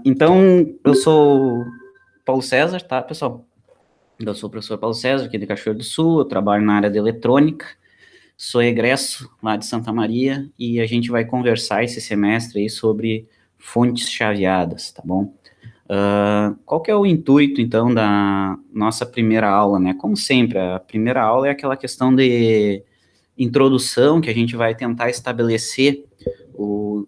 Então, eu sou Paulo César, tá, pessoal? Eu sou o professor Paulo César, aqui de Cachoeiro do Sul, eu trabalho na área de eletrônica, sou egresso lá de Santa Maria, e a gente vai conversar esse semestre aí sobre fontes chaveadas, tá bom? Qual que é o intuito, então, da nossa primeira aula, né? Como sempre, a primeira aula é aquela questão de introdução que a gente vai tentar estabelecer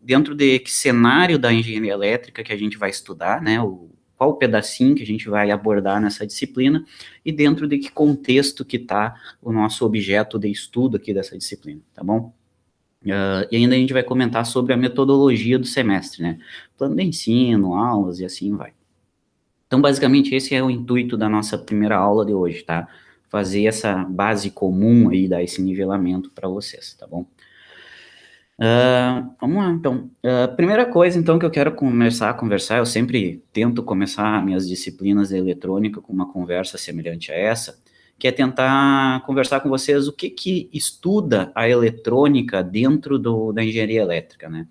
dentro de que cenário da engenharia elétrica que a gente vai estudar, né, qual pedacinho que a gente vai abordar nessa disciplina e dentro de que contexto que está o nosso objeto de estudo aqui dessa disciplina, tá bom? E ainda a gente vai comentar sobre a metodologia do semestre, né, plano de ensino, aulas e assim vai. Então, basicamente, esse é o intuito da nossa primeira aula de hoje, tá? Fazer essa base comum aí, dar esse nivelamento para vocês, tá bom? Vamos lá, então. Primeira coisa, então, que eu quero começar a conversar, eu sempre tento começar minhas disciplinas de eletrônica com uma conversa semelhante a essa, que é tentar conversar com vocês o que que estuda a eletrônica dentro da engenharia elétrica, né?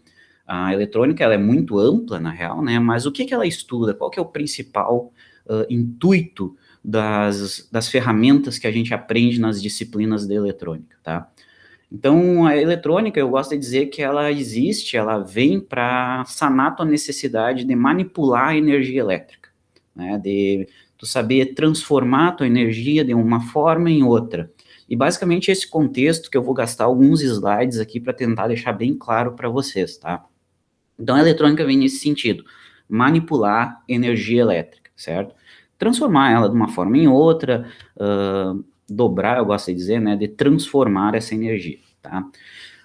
A eletrônica, ela é muito ampla, na real, né? Mas o que que ela estuda? Qual que é o principal intuito das ferramentas que a gente aprende nas disciplinas de eletrônica, tá? Então, a eletrônica, eu gosto de dizer que ela existe, ela vem para sanar a tua necessidade de manipular a energia elétrica, né? De tu saber transformar a tua energia de uma forma em outra. E basicamente esse contexto que eu vou gastar alguns slides aqui para tentar deixar bem claro para vocês, tá? Então, a eletrônica vem nesse sentido, manipular energia elétrica, certo? Transformar ela de uma forma em outra, dobrar, eu gosto de dizer, né, de transformar essa energia, tá?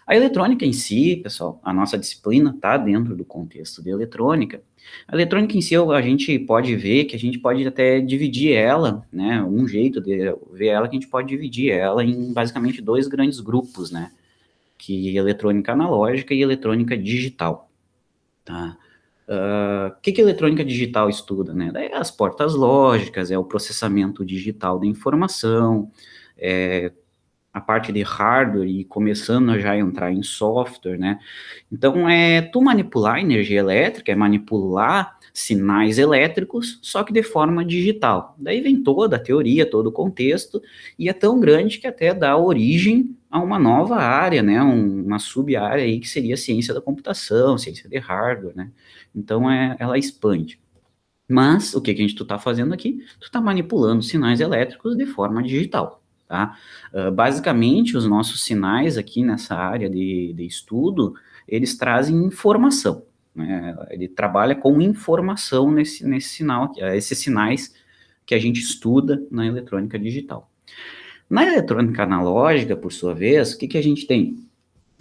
A eletrônica em si, pessoal, a nossa disciplina está dentro do contexto de eletrônica. A eletrônica em si, a gente pode ver que a gente pode até dividir ela, né, um jeito de ver ela, que a gente pode dividir ela em basicamente dois grandes grupos, né, que é eletrônica analógica e eletrônica digital, tá? O que que a eletrônica digital estuda, né? Daí as portas lógicas, é o processamento digital da informação, é a parte de hardware e começando a já entrar em software, né? Então, tu manipular a energia elétrica, é manipular sinais elétricos, só que de forma digital. Daí vem toda a teoria, todo o contexto, e é tão grande que até dá origem a uma nova área, né? Uma sub-área aí que seria a ciência da computação, ciência de hardware, né? Então, ela expande. Mas, o que que tu está fazendo aqui? Tu está manipulando sinais elétricos de forma digital, tá? Basicamente, os nossos sinais aqui nessa área de estudo, eles trazem informação, né? Ele trabalha com informação nesse sinal aqui, esses sinais que a gente estuda na eletrônica digital. Na eletrônica analógica, por sua vez, o que que a gente tem?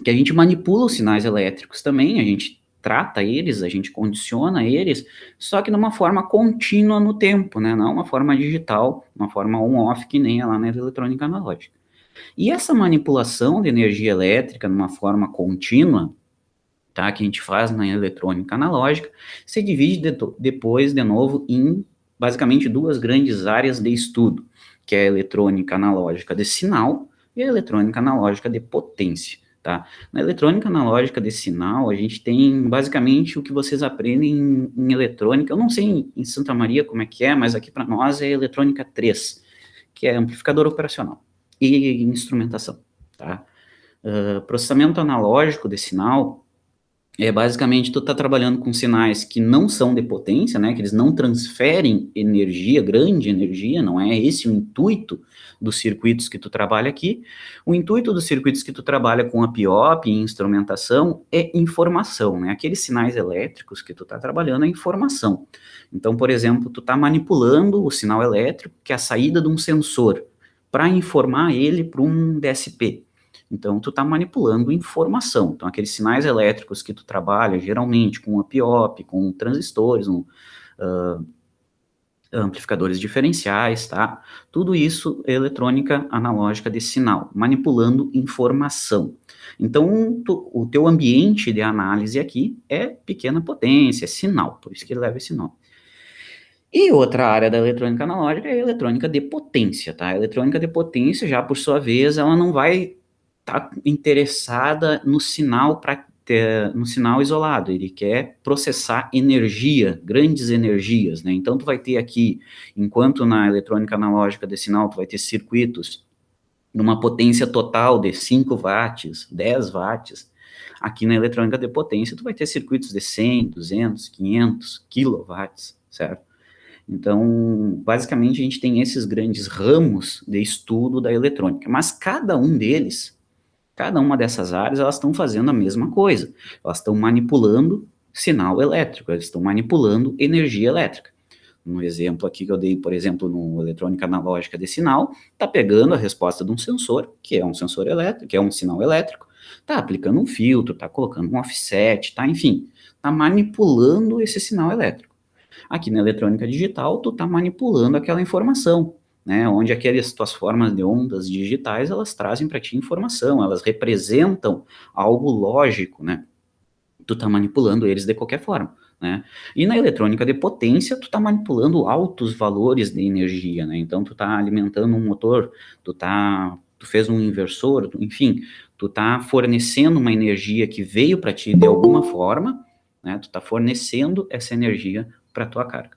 Que a gente manipula os sinais elétricos também, a gente trata eles, a gente condiciona eles, só que de uma forma contínua no tempo, né? Não uma forma digital, uma forma on-off, que nem é lá na eletrônica analógica. E essa manipulação de energia elétrica numa forma contínua, tá? Que a gente faz na eletrônica analógica, se divide depois, de novo, em basicamente duas grandes áreas de estudo, que é a eletrônica analógica de sinal e a eletrônica analógica de potência. Tá? Na eletrônica analógica de sinal, a gente tem basicamente o que vocês aprendem em eletrônica. Eu não sei em Santa Maria como é que é, mas aqui para nós é eletrônica 3, que é amplificador operacional e instrumentação. Tá? Processamento analógico de sinal basicamente tu tá trabalhando com sinais que não são de potência, né, que eles não transferem energia, grande energia, não é esse o intuito dos circuitos que tu trabalha aqui. O intuito dos circuitos que tu trabalha com a PIOP e instrumentação é informação, né, aqueles sinais elétricos que tu tá trabalhando é informação. Então, por exemplo, tu tá manipulando o sinal elétrico, que é a saída de um sensor, para informar ele para um DSP. Então, tu está manipulando informação. Então, aqueles sinais elétricos que tu trabalha, geralmente com a PIOP, com transistores, amplificadores diferenciais, tá? Tudo isso é eletrônica analógica de sinal, manipulando informação. Então, o teu ambiente de análise aqui é pequena potência, é sinal, por isso que ele leva esse nome. E outra área da eletrônica analógica é a eletrônica de potência, tá? A eletrônica de potência, já por sua vez, ela não vai estar interessada no sinal para no sinal isolado, ele quer processar energia, grandes energias, né? Então, tu vai ter aqui, enquanto na eletrônica analógica de sinal, tu vai ter circuitos numa potência total de 5 watts, 10 watts, aqui na eletrônica de potência, tu vai ter circuitos de 100, 200, 500 quilowatts, certo? Então, basicamente, a gente tem esses grandes ramos de estudo da eletrônica, mas cada um deles, cada uma dessas áreas, elas estão fazendo a mesma coisa. Elas estão manipulando sinal elétrico, elas estão manipulando energia elétrica. No exemplo aqui que eu dei, por exemplo, no eletrônica analógica de sinal, está pegando a resposta de um sensor, que é um sensor elétrico, que é um sinal elétrico, está aplicando um filtro, está colocando um offset, tá, enfim, está manipulando esse sinal elétrico. Aqui na eletrônica digital, tu está manipulando aquela informação, né, onde aquelas tuas formas de ondas digitais, elas trazem para ti informação, elas representam algo lógico, né, tu está manipulando eles de qualquer forma, né, e na eletrônica de potência, tu está manipulando altos valores de energia, né, então tu está alimentando um motor, tu fez um inversor, enfim, tu está fornecendo uma energia que veio para ti de alguma forma, né, tu está fornecendo essa energia para a tua carga.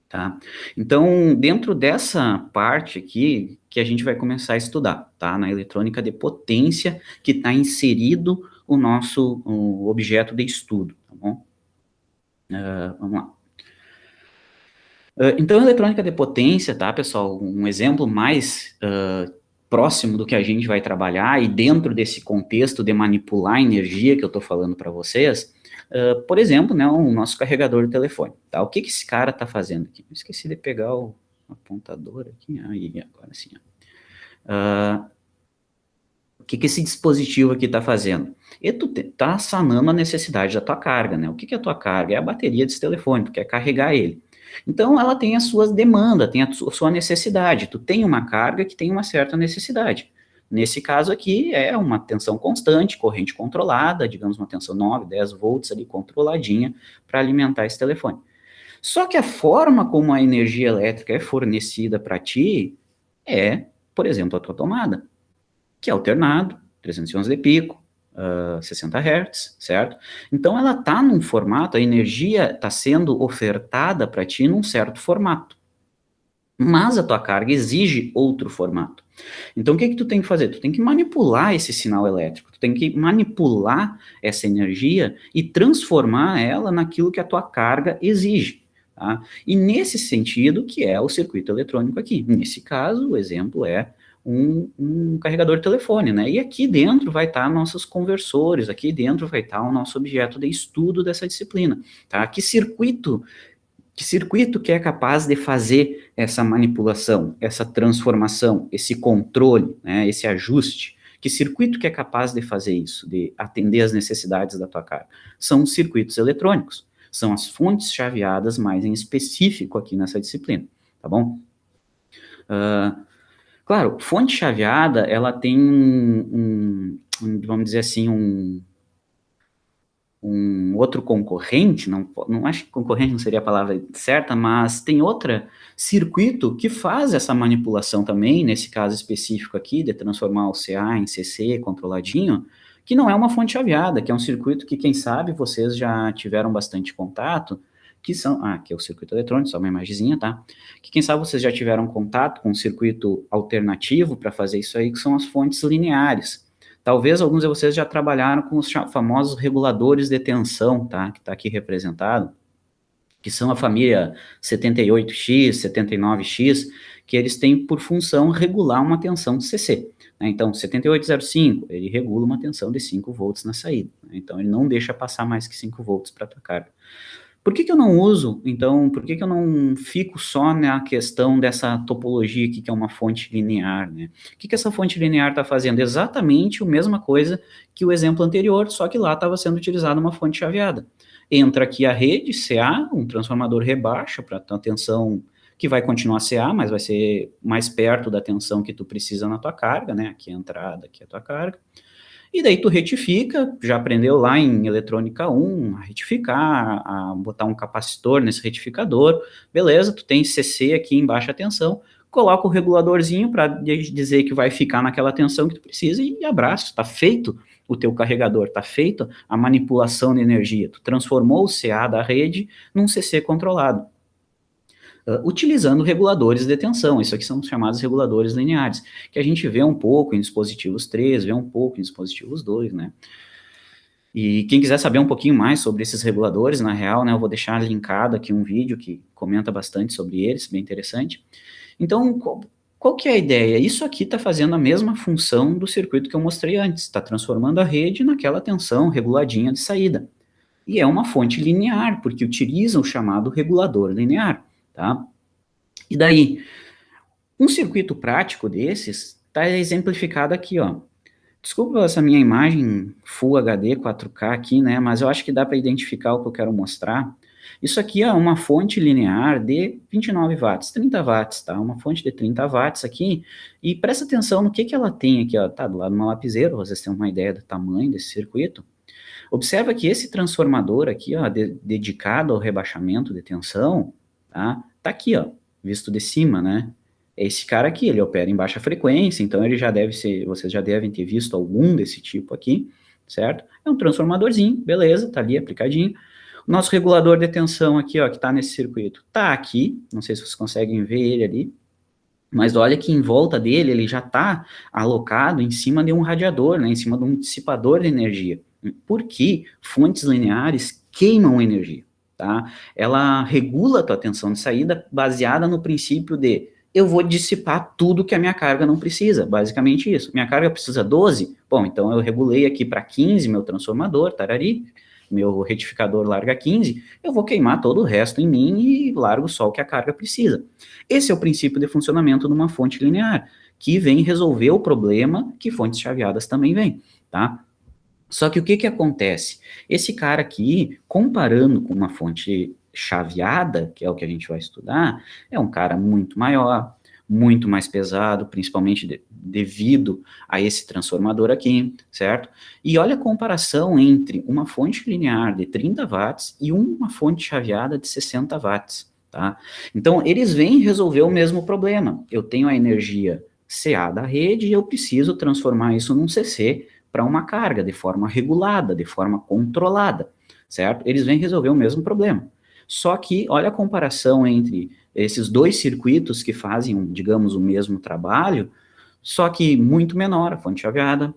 Tá? Então, dentro dessa parte aqui, que a gente vai começar a estudar, tá? Na eletrônica de potência, que está inserido o objeto de estudo, tá bom? Vamos lá. Então, a eletrônica de potência, tá, pessoal? Um exemplo mais próximo do que a gente vai trabalhar, e dentro desse contexto de manipular energia que eu estou falando para vocês, por exemplo, né, o nosso carregador de telefone, tá? O que esse cara está fazendo aqui? Eu esqueci de pegar o apontador aqui, aí, agora sim. O que esse dispositivo aqui está fazendo? E tu está sanando a necessidade da tua carga, né? O que é a tua carga? É a bateria desse telefone, tu quer carregar ele. Então, ela tem as suas demandas, tem a sua necessidade. Tu tem uma carga que tem uma certa necessidade. Nesse caso aqui, é uma tensão constante, corrente controlada, digamos uma tensão 9, 10 volts ali, controladinha, para alimentar esse telefone. Só que a forma como a energia elétrica é fornecida para ti é, por exemplo, a tua tomada, que é alternado, 311 de pico, 60 Hz, certo? Então, ela está num formato, a energia está sendo ofertada para ti num certo formato. Mas a tua carga exige outro formato. Então, o que tu tem que fazer? Tu tem que manipular esse sinal elétrico, tu tem que manipular essa energia e transformar ela naquilo que a tua carga exige. Tá? E nesse sentido que é o circuito eletrônico aqui. Nesse caso, o exemplo é um carregador de telefone, né? E aqui dentro vai estar nossos conversores, aqui dentro vai estar o nosso objeto de estudo dessa disciplina, tá? Que circuito que é capaz de fazer essa manipulação, essa transformação, esse controle, né, esse ajuste? Que circuito que é capaz de fazer isso, de atender às necessidades da tua carga? São os circuitos eletrônicos, são as fontes chaveadas mais em específico aqui nessa disciplina, tá bom? Claro, fonte chaveada, ela tem vamos dizer assim, um outro concorrente, não acho que concorrente não seria a palavra certa, mas tem outro circuito que faz essa manipulação também, nesse caso específico aqui, de transformar o CA em CC controladinho, que não é uma fonte chaveada, que é um circuito que, quem sabe, vocês já tiveram bastante contato, que são, aqui é o circuito eletrônico, só uma imagenzinha, tá? Que quem sabe vocês já tiveram contato com um circuito alternativo para fazer isso aí, que são as fontes lineares. Talvez alguns de vocês já trabalharam com os famosos reguladores de tensão, tá? Que está aqui representado, que são a família 78X, 79X, que eles têm por função regular uma tensão CC. Né? Então, 7805, ele regula uma tensão de 5 volts na saída. Né? Então, ele não deixa passar mais que 5 volts para a tua carga. Por que eu não uso, então, por que eu não fico só na questão dessa topologia aqui, que é uma fonte linear, né? O que essa fonte linear está fazendo? Exatamente a mesma coisa que o exemplo anterior, só que lá estava sendo utilizada uma fonte chaveada. Entra aqui a rede, CA, um transformador rebaixa para a tensão que vai continuar CA, mas vai ser mais perto da tensão que tu precisa na tua carga, né? Aqui é a entrada, aqui é a tua carga. E daí tu retifica, já aprendeu lá em eletrônica 1, a retificar, a botar um capacitor nesse retificador, beleza, tu tem CC aqui em baixa tensão, coloca o reguladorzinho para dizer que vai ficar naquela tensão que tu precisa e abraço, tá feito o teu carregador, está feita a manipulação de energia, tu transformou o CA da rede num CC controlado, utilizando reguladores de tensão. Isso aqui são chamados reguladores lineares, que a gente vê um pouco em dispositivos 3, vê um pouco em dispositivos 2, né? E quem quiser saber um pouquinho mais sobre esses reguladores, na real, né, eu vou deixar linkado aqui um vídeo que comenta bastante sobre eles, bem interessante. Então, qual que é a ideia? Isso aqui está fazendo a mesma função do circuito que eu mostrei antes, está transformando a rede naquela tensão reguladinha de saída. E é uma fonte linear, porque utiliza o chamado regulador linear, tá? E daí, um circuito prático desses está exemplificado aqui, ó. Desculpa essa minha imagem Full HD 4K aqui, né, mas eu acho que dá para identificar o que eu quero mostrar. Isso aqui é uma fonte linear de 29 watts, 30 watts, tá? Uma fonte de 30 watts aqui, e presta atenção no que ela tem aqui, ó, tá do lado de uma lapiseira, vocês têm uma ideia do tamanho desse circuito. Observa que esse transformador aqui, ó, dedicado ao rebaixamento de tensão, tá aqui, ó, visto de cima, né? Esse cara aqui, ele opera em baixa frequência, então ele já deve ser, vocês já devem ter visto algum desse tipo aqui, certo? É um transformadorzinho, beleza, tá ali aplicadinho. O nosso regulador de tensão aqui, ó, que tá nesse circuito, tá aqui, não sei se vocês conseguem ver ele ali, mas olha que em volta dele, ele já tá alocado em cima de um radiador, né, em cima de um dissipador de energia. Porque fontes lineares queimam energia, tá? Ela regula a tua tensão de saída baseada no princípio de eu vou dissipar tudo que a minha carga não precisa, basicamente isso. Minha carga precisa 12, bom, então eu regulei aqui para 15 meu transformador, tarari, meu retificador larga 15, eu vou queimar todo o resto em mim e largo só o que a carga precisa. Esse é o princípio de funcionamento de uma fonte linear, que vem resolver o problema que fontes chaveadas também vêm, tá? Só que o que acontece? Esse cara aqui, comparando com uma fonte chaveada, que é o que a gente vai estudar, é um cara muito maior, muito mais pesado, principalmente devido a esse transformador aqui, certo? E olha a comparação entre uma fonte linear de 30 watts e uma fonte chaveada de 60 watts, tá? Então, eles vêm resolver o mesmo problema. Eu tenho a energia CA da rede e eu preciso transformar isso num CC para uma carga de forma regulada, de forma controlada, certo? Eles vêm resolver o mesmo problema. Só que, olha a comparação entre esses dois circuitos que fazem, digamos, o mesmo trabalho, só que muito menor, a fonte chaveada,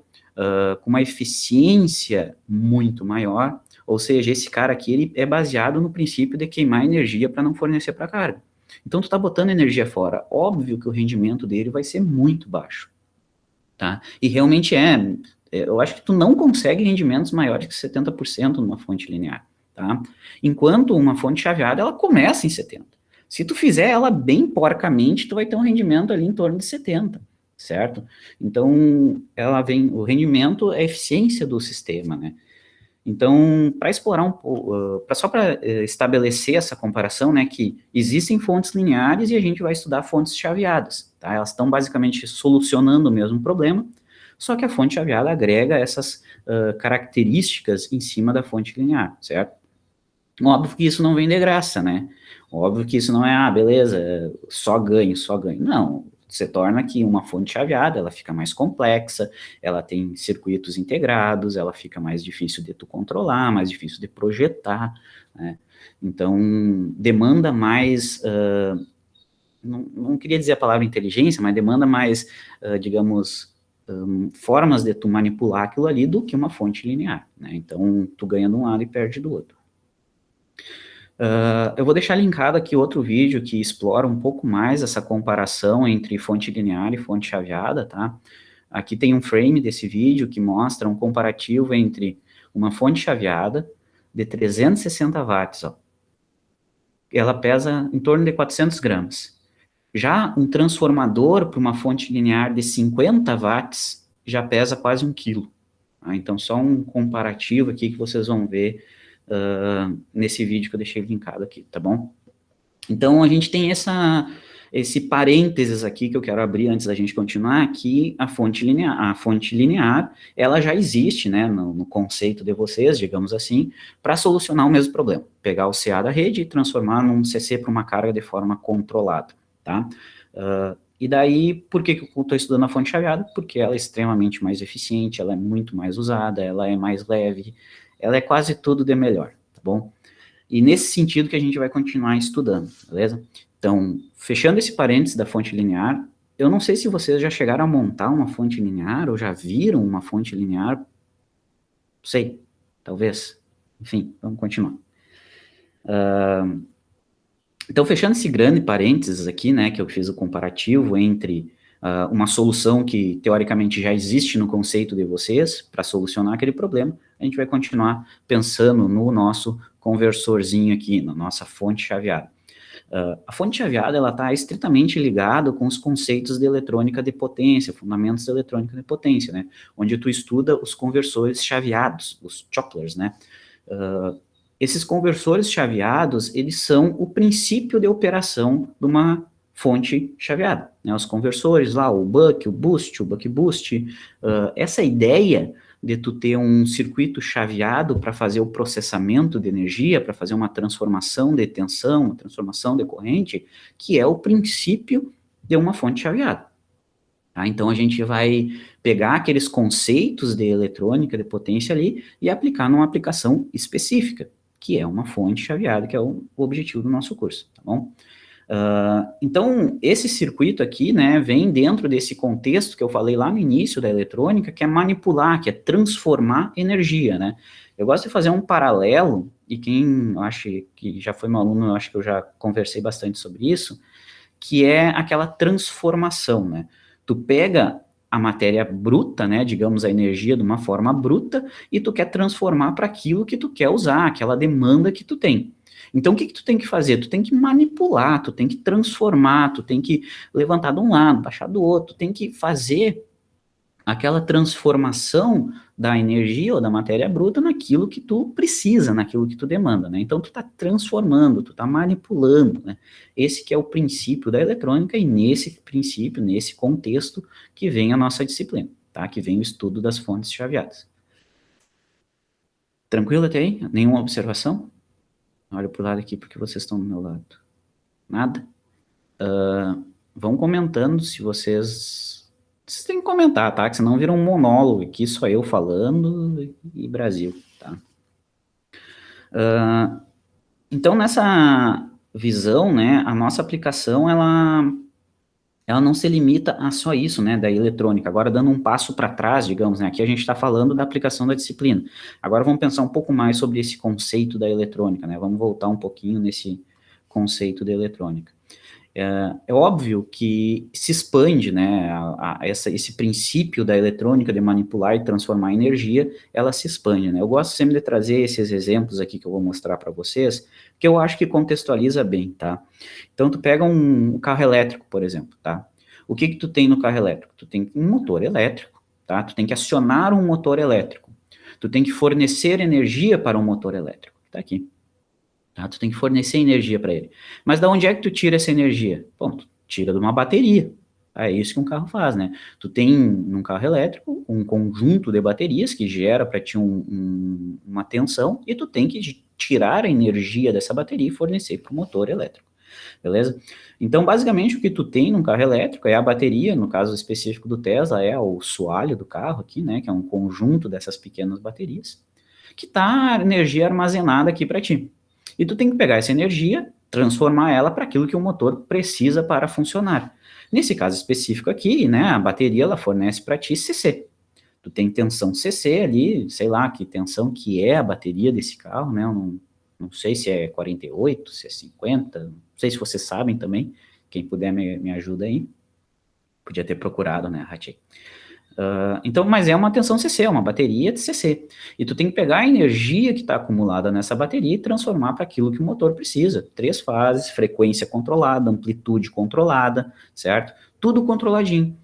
com uma eficiência muito maior, ou seja, esse cara aqui, ele é baseado no princípio de queimar energia para não fornecer para a carga. Então, tu está botando energia fora, óbvio que o rendimento dele vai ser muito baixo, tá? E realmente eu acho que tu não consegue rendimentos maiores que 70% numa fonte linear, tá? Enquanto uma fonte chaveada, ela começa em 70%. Se tu fizer ela bem porcamente, tu vai ter um rendimento ali em torno de 70%, certo? Então, o rendimento é a eficiência do sistema, né? Então, para explorar um pouco, só para estabelecer essa comparação, né, que existem fontes lineares e a gente vai estudar fontes chaveadas, tá? Elas estão basicamente solucionando o mesmo problema, só que a fonte chaveada agrega essas características em cima da fonte linear, certo? Óbvio que isso não vem de graça, né? Óbvio que isso não é, beleza, só ganho, só ganho. Não, se torna que uma fonte chaveada, ela fica mais complexa, ela tem circuitos integrados, ela fica mais difícil de tu controlar, mais difícil de projetar, né? Então, demanda mais, não queria dizer a palavra inteligência, mas demanda mais, digamos, formas de tu manipular aquilo ali do que uma fonte linear, né? Então, tu ganha de um lado e perde do outro. Eu vou deixar linkado aqui outro vídeo que explora um pouco mais essa comparação entre fonte linear e fonte chaveada, tá? Aqui tem um frame desse vídeo que mostra um comparativo entre uma fonte chaveada de 360 watts, ó. Ela pesa em torno de 400 gramas. Já um transformador para uma fonte linear de 50 watts já pesa quase 1 quilo. Tá? Então, só um comparativo aqui que vocês vão ver nesse vídeo que eu deixei linkado aqui, tá bom? Então, a gente tem esse parênteses aqui que eu quero abrir antes da gente continuar, que a fonte linear, ela já existe, né, no conceito de vocês, digamos assim, para solucionar o mesmo problema, pegar o CA da rede e transformar num CC para uma carga de forma controlada, tá? E daí, por que eu estou estudando a fonte chaveada? Porque ela é extremamente mais eficiente, ela é muito mais usada, ela é mais leve, ela é quase tudo de melhor, tá bom? E nesse sentido que a gente vai continuar estudando, beleza? Então, fechando esse parênteses da fonte linear, eu não sei se vocês já chegaram a montar uma fonte linear ou já viram uma fonte linear, não sei, talvez. Enfim, vamos continuar. Então, fechando esse grande parênteses aqui, né, que eu fiz o comparativo entre uma solução que, teoricamente, já existe no conceito de vocês, para solucionar aquele problema, a gente vai continuar pensando no nosso conversorzinho aqui, na nossa fonte chaveada. A fonte chaveada, ela está estritamente ligada com os conceitos de eletrônica de potência, fundamentos da eletrônica de potência, né, onde tu estuda os conversores chaveados, os chopplers, né, esses conversores chaveados, eles são o princípio de operação de uma fonte chaveada, né? Os conversores lá, o buck, o boost, o buck boost, essa ideia de tu ter um circuito chaveado para fazer o processamento de energia, para fazer uma transformação de tensão, uma transformação de corrente, que é o princípio de uma fonte chaveada. Tá? Então, a gente vai pegar aqueles conceitos de eletrônica, de potência ali, e aplicar numa aplicação específica, que é uma fonte chaveada, que é o objetivo do nosso curso, tá bom? Então, esse circuito aqui, né, vem dentro desse contexto que eu falei lá no início da eletrônica, que é manipular, que é transformar energia, né? Eu gosto de fazer um paralelo, e quem acha que já foi meu aluno, eu acho que eu já conversei bastante sobre isso, que é aquela transformação, né? Tu pega a matéria bruta, né, digamos, a energia de uma forma bruta, e tu quer transformar para aquilo que tu quer usar, aquela demanda que tu tem. Então, o que tu tem que fazer? Tu tem que manipular, tu tem que transformar, tu tem que levantar de um lado, baixar do outro, tu tem que fazer aquela transformação da energia ou da matéria bruta naquilo que tu precisa, naquilo que tu demanda, né? Então, tu está transformando, tu está manipulando, né? Esse que é o princípio da eletrônica e nesse princípio, nesse contexto, que vem a nossa disciplina, tá? Que vem o estudo das fontes chaveadas. Tranquilo até aí? Nenhuma observação? Olha pro lado aqui porque vocês estão do meu lado. Nada? Vão comentando se vocês... Vocês têm que comentar, tá? Que senão vira um monólogo aqui, só eu falando e Brasil, tá? Então, nessa visão, né, a nossa aplicação, ela não se limita a só isso, né, da eletrônica. Agora, dando um passo para trás, digamos, né, aqui a gente está falando da aplicação da disciplina. Agora, vamos pensar um pouco mais sobre esse conceito da eletrônica, né, vamos voltar um pouquinho nesse conceito da eletrônica. É óbvio que se expande, né, esse princípio da eletrônica de manipular e transformar energia, ela se expande, né. Eu gosto sempre de trazer esses exemplos aqui que eu vou mostrar para vocês, que eu acho que contextualiza bem, tá? Então, tu pega um carro elétrico, por exemplo, tá? O que tu tem no carro elétrico? Tu tem um motor elétrico, tá? Tu tem que acionar um motor elétrico. Tu tem que fornecer energia para um motor elétrico. Tá aqui. Tá? Tu tem que fornecer energia para ele. Mas da onde é que tu tira essa energia? Bom, tu tira de uma bateria. É isso que um carro faz, né? Tu tem num carro elétrico um conjunto de baterias que gera para ti uma tensão e tu tem que tirar a energia dessa bateria e fornecer para o motor elétrico, beleza? Então, basicamente, o que tu tem num carro elétrico é a bateria, no caso específico do Tesla, é o soalho do carro aqui, né? Que é um conjunto dessas pequenas baterias, que tá a energia armazenada aqui para ti. E tu tem que pegar essa energia, transformar ela para aquilo que o motor precisa para funcionar. Nesse caso específico aqui, né, a bateria ela fornece para ti CC. Tu tem tensão CC ali, sei lá que tensão que é a bateria desse carro, né? Eu não sei se é 48, se é 50, não sei se vocês sabem também. Quem puder me ajuda aí. Podia ter procurado, né, Ratchei. Então, mas é uma tensão CC, é uma bateria de CC. E tu tem que pegar a energia que está acumulada nessa bateria e transformar para aquilo que o motor precisa. 3 fases, frequência controlada, amplitude controlada, certo? Tudo controladinho.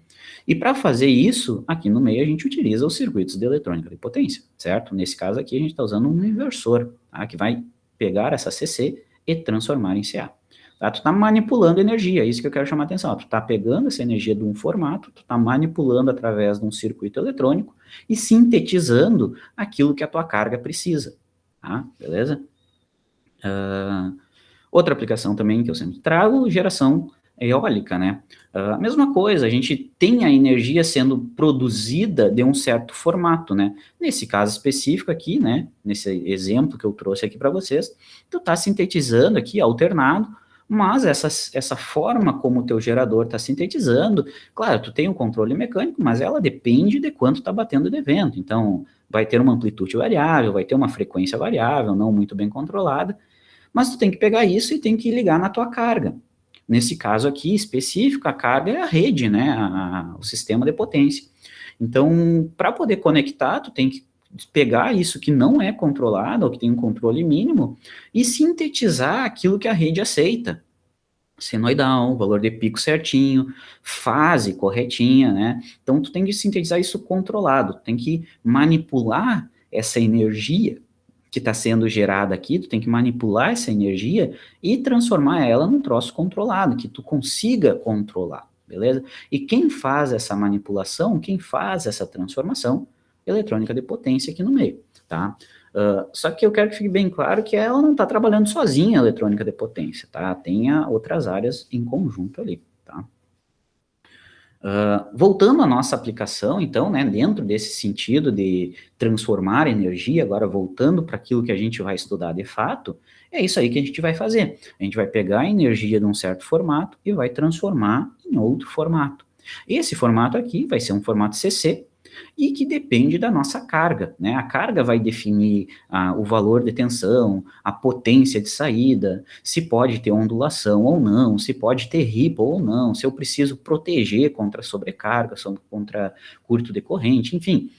E para fazer isso, aqui no meio a gente utiliza os circuitos de eletrônica de potência, certo? Nesse caso aqui a gente está usando um inversor, tá? Que vai pegar essa CC e transformar em CA. Tá? Tu está manipulando energia, é isso que eu quero chamar a atenção. Tu está pegando essa energia de um formato, tu está manipulando através de um circuito eletrônico e sintetizando aquilo que a tua carga precisa. Tá? Beleza? Outra aplicação também que eu sempre trago, geração eólica, né? A mesma coisa, a gente tem a energia sendo produzida de um certo formato, né? Nesse caso específico aqui, né? Nesse exemplo que eu trouxe aqui para vocês, tu está sintetizando aqui alternado, mas essa forma como o teu gerador está sintetizando, claro, tu tem um controle mecânico, mas ela depende de quanto está batendo de vento. Então, vai ter uma amplitude variável, vai ter uma frequência variável, não muito bem controlada, mas tu tem que pegar isso e tem que ligar na tua carga. Nesse caso aqui específico, a carga é a rede, né, o sistema de potência. Então, para poder conectar, tu tem que pegar isso que não é controlado, ou que tem um controle mínimo, e sintetizar aquilo que a rede aceita. Senoidal, valor de pico certinho, fase corretinha, né? Então, tu tem que sintetizar isso controlado, tem que manipular essa energia que está sendo gerada aqui, tu tem que manipular essa energia e transformar ela num troço controlado, que tu consiga controlar, beleza? E quem faz essa manipulação, quem faz essa transformação? Eletrônica de potência aqui no meio, tá? Só que eu quero que fique bem claro que ela não está trabalhando sozinha a eletrônica de potência, tá? Tem outras áreas em conjunto ali, tá? Voltando à nossa aplicação, então, né, dentro desse sentido de transformar energia, agora voltando para aquilo que a gente vai estudar de fato, é isso aí que a gente vai fazer. A gente vai pegar a energia de um certo formato e vai transformar em outro formato. Esse formato aqui vai ser um formato CC, e que depende da nossa carga, né? A carga vai definir o valor de tensão, a potência de saída, se pode ter ondulação ou não, se pode ter ripple ou não, se eu preciso proteger contra sobrecarga, contra curto de corrente, enfim.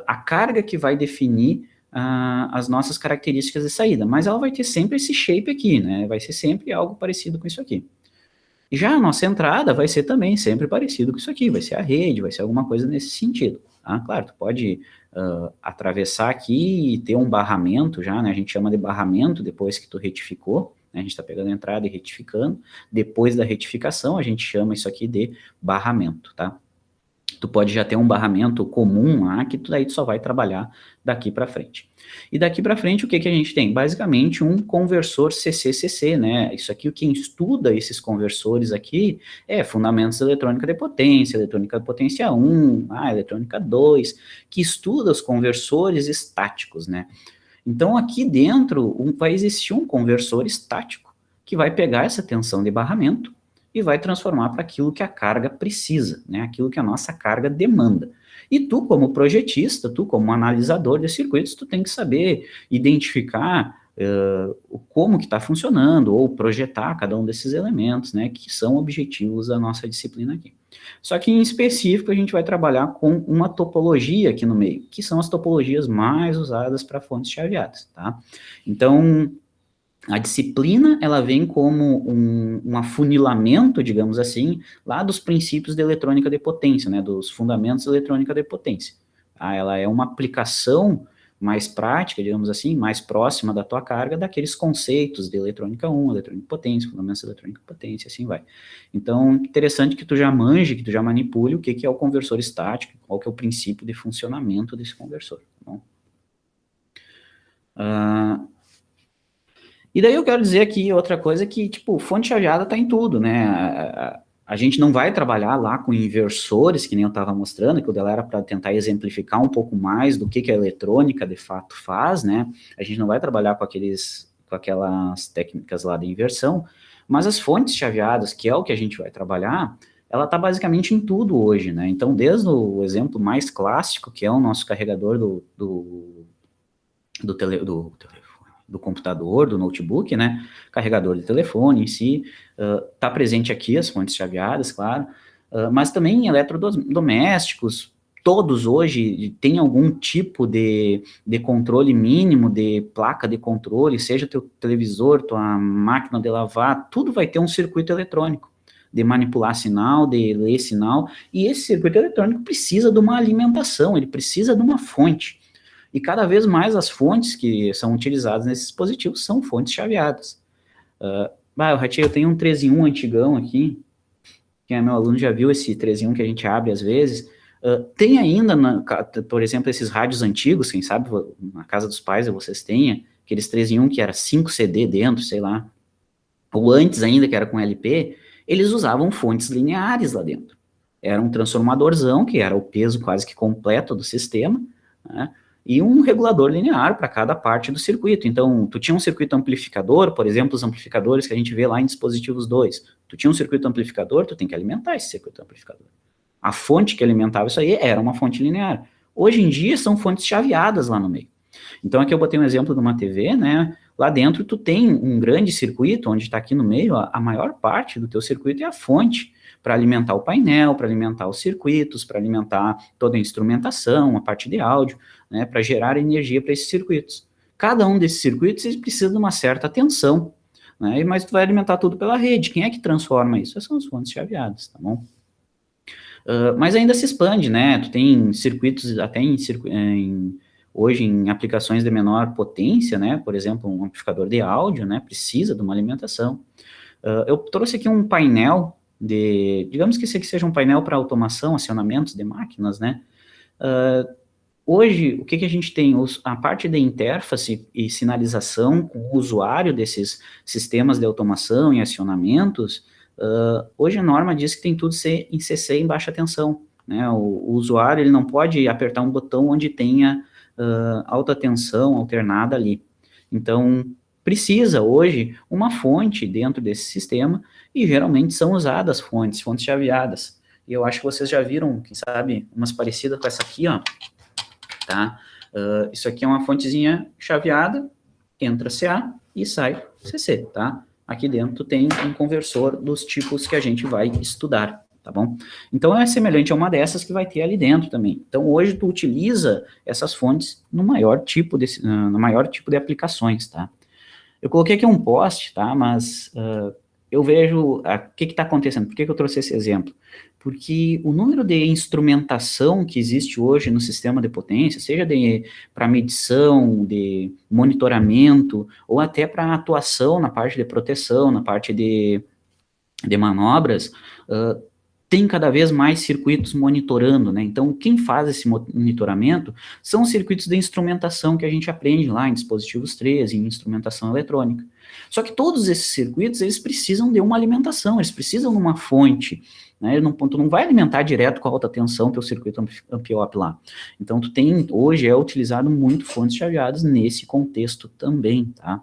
A carga que vai definir as nossas características de saída, mas ela vai ter sempre esse shape aqui, né? Vai ser sempre algo parecido com isso aqui. Já a nossa entrada vai ser também sempre parecido com isso aqui, vai ser a rede, vai ser alguma coisa nesse sentido, tá? Claro, tu pode atravessar aqui e ter um barramento já, né? A gente chama de barramento depois que tu retificou, né? A gente está pegando a entrada e retificando. Depois da retificação, a gente chama isso aqui de barramento, tá? Tu pode já ter um barramento comum lá, que daí tu só vai trabalhar daqui para frente. E daqui para frente, o que a gente tem? Basicamente, um conversor CC-CC, né? Isso aqui, quem estuda esses conversores aqui, é fundamentos da eletrônica de potência, eletrônica de potência 1, eletrônica 2, que estuda os conversores estáticos, né? Então, aqui dentro, vai existir um conversor estático, que vai pegar essa tensão de barramento, e vai transformar para aquilo que a carga precisa, né? Aquilo que a nossa carga demanda. E tu, como projetista, tu, como analisador de circuitos, tu tem que saber identificar como que está funcionando, ou projetar cada um desses elementos, né? Que são objetivos da nossa disciplina aqui. Só que, em específico, a gente vai trabalhar com uma topologia aqui no meio, que são as topologias mais usadas para fontes chaveadas, tá? Então, a disciplina, ela vem como um afunilamento, digamos assim, lá dos princípios da eletrônica de potência, né, dos fundamentos da eletrônica de potência. Ela é uma aplicação mais prática, digamos assim, mais próxima da tua carga, daqueles conceitos de eletrônica 1, eletrônica de potência, fundamentos da eletrônica de potência, assim vai. Então, interessante que tu já manje, que tu já manipule o que é o conversor estático, qual que é o princípio de funcionamento desse conversor, tá bom? E daí eu quero dizer aqui outra coisa que, tipo, fonte chaveada está em tudo, né? A gente não vai trabalhar lá com inversores, que nem eu estava mostrando, que o dela era para tentar exemplificar um pouco mais do que a eletrônica de fato faz, né? A gente não vai trabalhar com aquelas técnicas lá de inversão, mas as fontes chaveadas, que é o que a gente vai trabalhar, ela está basicamente em tudo hoje, né? Então, desde o exemplo mais clássico, que é o nosso carregador do computador, do notebook, né, carregador de telefone em si, está presente aqui as fontes chaveadas, claro, mas também em eletrodomésticos, todos hoje têm algum tipo de controle mínimo, de placa de controle, seja teu televisor, tua máquina de lavar, tudo vai ter um circuito eletrônico, de manipular sinal, de ler sinal, e esse circuito eletrônico precisa de uma alimentação, ele precisa de uma fonte. E cada vez mais as fontes que são utilizadas nesses dispositivos são fontes chaveadas. Eu tenho um 3 em 1 antigão aqui, que meu aluno já viu esse 3 em 1 que a gente abre às vezes. Tem ainda, por exemplo, esses rádios antigos, quem sabe na casa dos pais vocês tenham, aqueles 3 em 1 que era 5 CD dentro, sei lá, ou antes ainda, que era com LP, eles usavam fontes lineares lá dentro. Era um transformadorzão, que era o peso quase que completo do sistema, né? E um regulador linear para cada parte do circuito. Então, tu tinha um circuito amplificador, por exemplo, os amplificadores que a gente vê lá em dispositivos 2. Tu tinha um circuito amplificador, tu tem que alimentar esse circuito amplificador. A fonte que alimentava isso aí era uma fonte linear. Hoje em dia, são fontes chaveadas lá no meio. Então, aqui eu botei um exemplo de uma TV, né? Lá dentro, tu tem um grande circuito, onde está aqui no meio, a maior parte do teu circuito é a fonte, para alimentar o painel, para alimentar os circuitos, para alimentar toda a instrumentação, a parte de áudio, né, para gerar energia para esses circuitos. Cada um desses circuitos precisa de uma certa tensão, né, mas tu vai alimentar tudo pela rede. Quem é que transforma isso? Essas são as fontes chaveadas, tá bom? Mas ainda se expande, né? Tu tem circuitos até hoje em aplicações de menor potência, né? Por exemplo, um amplificador de áudio, né? Precisa de uma alimentação. Eu trouxe aqui um painel digamos que esse aqui seja um painel para automação, acionamentos de máquinas, né? Hoje, o que a gente tem? A parte de interface e sinalização com o usuário desses sistemas de automação e acionamentos, hoje a norma diz que tem tudo em CC em baixa tensão, né? O usuário ele não pode apertar um botão onde tenha alta tensão alternada ali. Então, precisa hoje uma fonte dentro desse sistema e geralmente são usadas fontes chaveadas. E eu acho que vocês já viram, quem sabe, umas parecidas com essa aqui, ó, tá? Isso aqui é uma fontezinha chaveada, entra CA e sai CC, tá? Aqui dentro tem um conversor dos tipos que a gente vai estudar, tá bom? Então, é semelhante a uma dessas que vai ter ali dentro também. Então, hoje tu utiliza essas fontes no maior tipo de aplicações, tá? Eu coloquei aqui um post, tá? Mas eu vejo o que está acontecendo. Por que eu trouxe esse exemplo? Porque o número de instrumentação que existe hoje no sistema de potência, seja para medição, de monitoramento, ou até para atuação na parte de proteção, na parte de manobras, tem cada vez mais circuitos monitorando, né? Então, quem faz esse monitoramento são os circuitos de instrumentação que a gente aprende lá em dispositivos 3, em instrumentação eletrônica. Só que todos esses circuitos, eles precisam de uma alimentação, eles precisam de uma fonte, né? Tu não vai alimentar direto com a alta tensão teu circuito amp-op lá. Então, hoje é utilizado muito fontes chaveadas nesse contexto também, tá?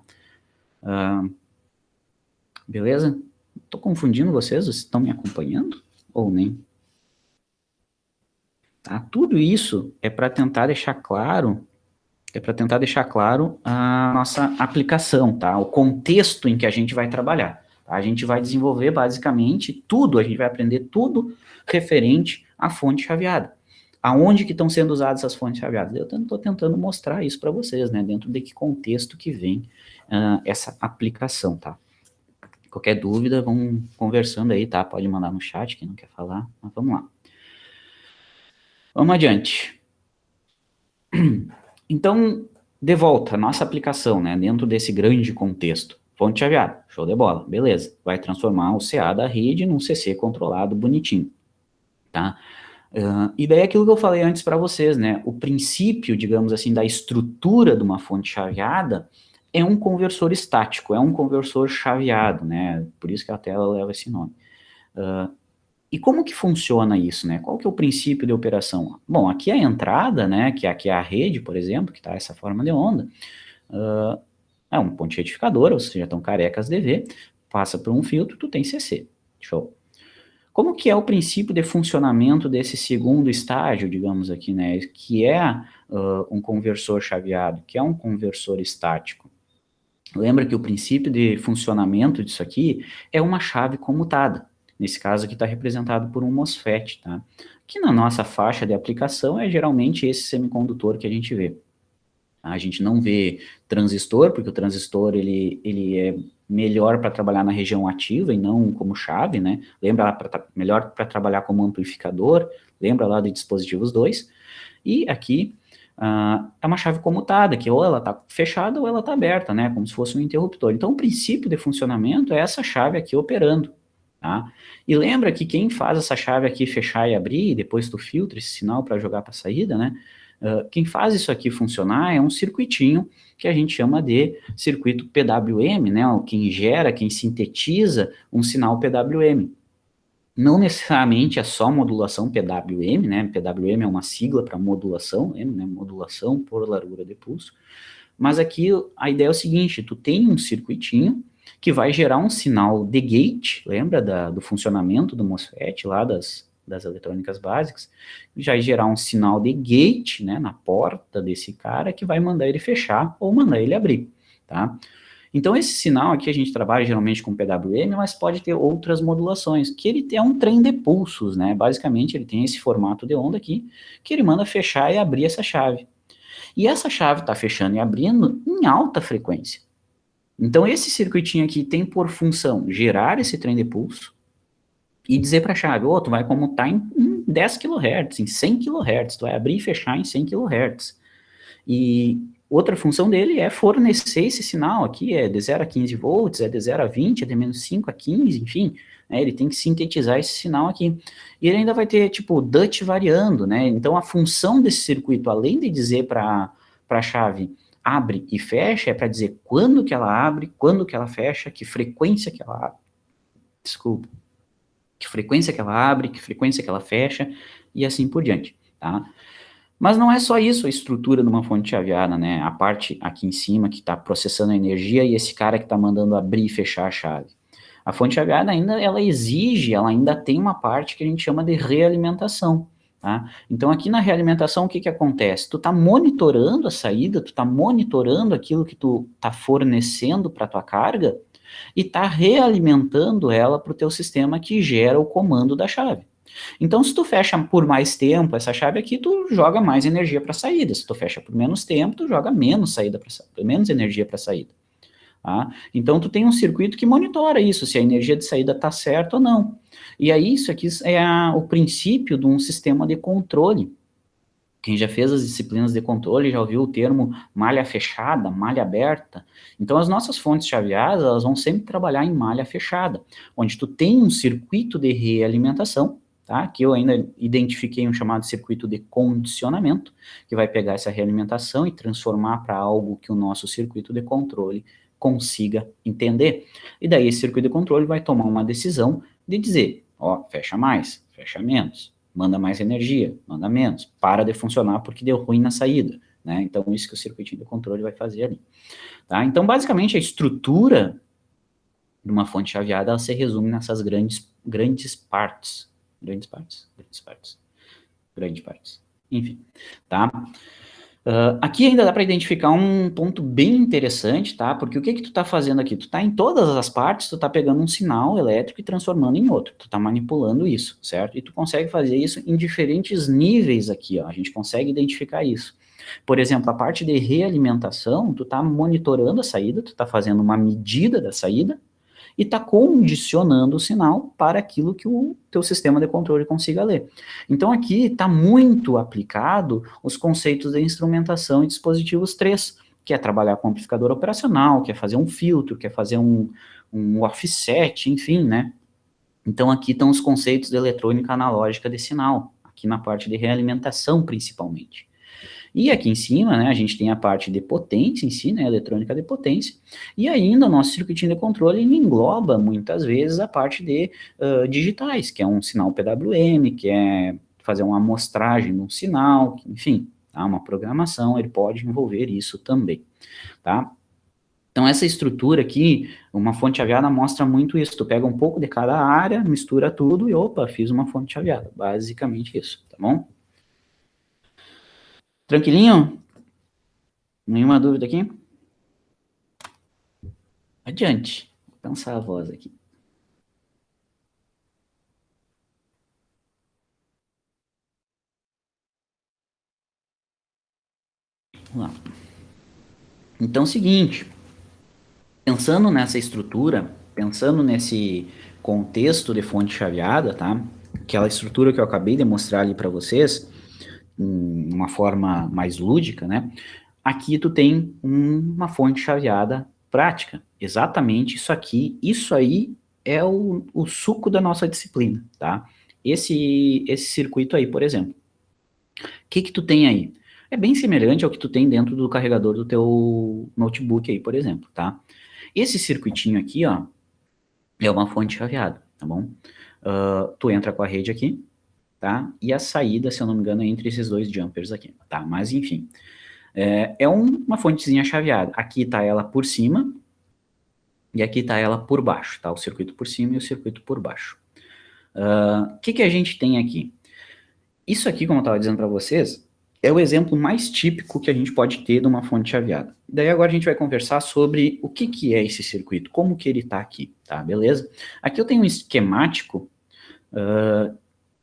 Beleza? Estou confundindo vocês? Vocês estão me acompanhando? Ou nem? Tá? Tudo isso é para tentar deixar claro a nossa aplicação, tá? O contexto em que a gente vai trabalhar. Tá? A gente vai desenvolver basicamente tudo, a gente vai aprender tudo referente à fonte chaveada. Aonde que estão sendo usadas essas fontes chaveadas? Eu estou tentando mostrar isso para vocês, né? Dentro de que contexto que vem essa aplicação, tá? Qualquer dúvida, vamos conversando aí, tá? Pode mandar no chat, quem não quer falar, mas vamos lá. Vamos adiante. Então, de volta, a nossa aplicação, né? Dentro desse grande contexto. Fonte chaveada, show de bola, beleza. Vai transformar o CA da rede num CC controlado bonitinho, tá? E daí aquilo que eu falei antes para vocês, né? O princípio, digamos assim, da estrutura de uma fonte chaveada é um conversor estático, é um conversor chaveado, né? Por isso que a tela leva esse nome. E como que funciona isso, né? Qual que é o princípio de operação? Bom, aqui a entrada, né? Que aqui é a rede, por exemplo, que está essa forma de onda, é um ponte retificador, vocês já estão carecas de ver, passa por um filtro, tu tem CC. Show. Como que é o princípio de funcionamento desse segundo estágio, digamos aqui, né? Que é um conversor chaveado, que é um conversor estático. Lembra que o princípio de funcionamento disso aqui é uma chave comutada. Nesse caso aqui está representado por um MOSFET, tá? Que na nossa faixa de aplicação é geralmente esse semicondutor que a gente vê. A gente não vê transistor, porque o transistor ele é melhor para trabalhar na região ativa e não como chave, né? Lembra lá, melhor para trabalhar como amplificador, lembra lá de dispositivos 2. E aqui é uma chave comutada, que ou ela está fechada ou ela está aberta, né? Como se fosse um interruptor. Então, o princípio de funcionamento é essa chave aqui operando, tá? E lembra que quem faz essa chave aqui fechar e abrir, e depois tu filtra esse sinal para jogar para a saída, né? Quem faz isso aqui funcionar é um circuitinho que a gente chama de circuito PWM, né? Quem gera, quem sintetiza um sinal PWM. Não necessariamente é só modulação PWM, né? PWM é uma sigla para modulação, né? Modulação por largura de pulso. Mas aqui a ideia é o seguinte, tu tem um circuitinho que vai gerar um sinal de gate, lembra do funcionamento do MOSFET lá das eletrônicas básicas, já vai gerar um sinal de gate, né, na porta desse cara que vai mandar ele fechar ou mandar ele abrir, tá? Então esse sinal aqui a gente trabalha geralmente com PWM, mas pode ter outras modulações, que ele é um trem de pulsos, né? Basicamente ele tem esse formato de onda aqui, que ele manda fechar e abrir essa chave. E essa chave está fechando e abrindo em alta frequência. Então, esse circuitinho aqui tem por função gerar esse trem de pulso e dizer para a chave, tu vai comutar em 10 kHz, em 100 kHz, tu vai abrir e fechar em 100 kHz. E outra função dele é fornecer esse sinal aqui, é de 0 a 15 volts, é de 0 a 20, é de menos 5 a 15, enfim, né, ele tem que sintetizar esse sinal aqui. E ele ainda vai ter, tipo, DUT variando, né, então a função desse circuito, além de dizer para a chave abre e fecha, é para dizer quando que ela abre, quando que ela fecha, que frequência que ela abre, desculpa, que frequência que ela abre, que frequência que ela fecha, e assim por diante, tá? Mas não é só isso a estrutura de uma fonte chaveada, né? A parte aqui em cima que está processando a energia e esse cara que está mandando abrir e fechar a chave. A fonte chaveada ainda, ela exige, ela ainda tem uma parte que a gente chama de realimentação, tá? Então aqui na realimentação o que que acontece? Tu está monitorando a saída, tu está monitorando aquilo que tu está fornecendo para tua carga e está realimentando ela para o teu sistema que gera o comando da chave. Então, se tu fecha por mais tempo essa chave aqui, tu joga mais energia para a saída. Se tu fecha por menos tempo, tu joga menos saída para menos energia para a saída. Tá? Então, tu tem um circuito que monitora isso, se a energia de saída está certa ou não. E aí, isso aqui é o princípio de um sistema de controle. Quem já fez as disciplinas de controle já ouviu o termo malha fechada, malha aberta. Então, as nossas fontes chaveadas, elas vão sempre trabalhar em malha fechada, onde tu tem um circuito de realimentação, tá? Que eu ainda identifiquei um chamado circuito de condicionamento, que vai pegar essa realimentação e transformar para algo que o nosso circuito de controle consiga entender. E daí esse circuito de controle vai tomar uma decisão de dizer, fecha mais, fecha menos, manda mais energia, manda menos, para de funcionar porque deu ruim na saída, né? Então, isso que o circuitinho de controle vai fazer ali, tá? Então, basicamente, a estrutura de uma fonte chaveada, ela se resume nessas grandes partes, enfim, tá? Aqui ainda dá para identificar um ponto bem interessante, tá? Porque o que tu tá fazendo aqui? Tu tá em todas as partes, tu tá pegando um sinal elétrico e transformando em outro. Tu tá manipulando isso, certo? E tu consegue fazer isso em diferentes níveis aqui, ó. A gente consegue identificar isso. Por exemplo, a parte de realimentação, tu tá monitorando a saída, tu tá fazendo uma medida da saída, e está condicionando o sinal para aquilo que o teu sistema de controle consiga ler. Então, aqui está muito aplicado os conceitos de instrumentação e dispositivos 3, que é trabalhar com amplificador operacional, que é fazer um filtro, que é fazer um offset, enfim, né? Então, aqui estão os conceitos de eletrônica analógica de sinal, aqui na parte de realimentação, principalmente. E aqui em cima, né, a gente tem a parte de potência em si, né, eletrônica de potência, e ainda o nosso circuitinho de controle engloba, muitas vezes, a parte de digitais, que é um sinal PWM, que é fazer uma amostragem de um sinal, enfim, tá, uma programação, ele pode envolver isso também, tá? Então, essa estrutura aqui, uma fonte chaveada mostra muito isso, tu pega um pouco de cada área, mistura tudo e, opa, fiz uma fonte chaveada, basicamente isso, tá bom? Tranquilinho? Nenhuma dúvida aqui? Adiante. Vou cansar a voz aqui. Vamos lá. Então, é o seguinte, pensando nessa estrutura, pensando nesse contexto de fonte chaveada, tá? Aquela estrutura que eu acabei de mostrar ali para vocês, uma forma mais lúdica, né? Aqui tu tem uma fonte chaveada prática. Exatamente isso aqui, isso aí é o suco da nossa disciplina, tá? Esse circuito aí, por exemplo. O que tu tem aí? é bem semelhante ao que tu tem dentro do carregador do teu notebook aí, por exemplo, tá? Esse circuitinho aqui, ó, é uma fonte chaveada, tá bom? Tu entra com a rede aqui, tá? E a saída, se eu não me engano, é entre esses dois jumpers aqui, tá? Mas, enfim, uma fontezinha chaveada. Aqui tá ela por cima e aqui tá ela por baixo, tá? O circuito por cima e o circuito por baixo. O que a gente tem aqui? Isso aqui, como eu estava dizendo para vocês, é o exemplo mais típico que a gente pode ter de uma fonte chaveada. Daí agora a gente vai conversar sobre o que é esse circuito, como que ele está aqui, tá? Beleza? Aqui eu tenho um esquemático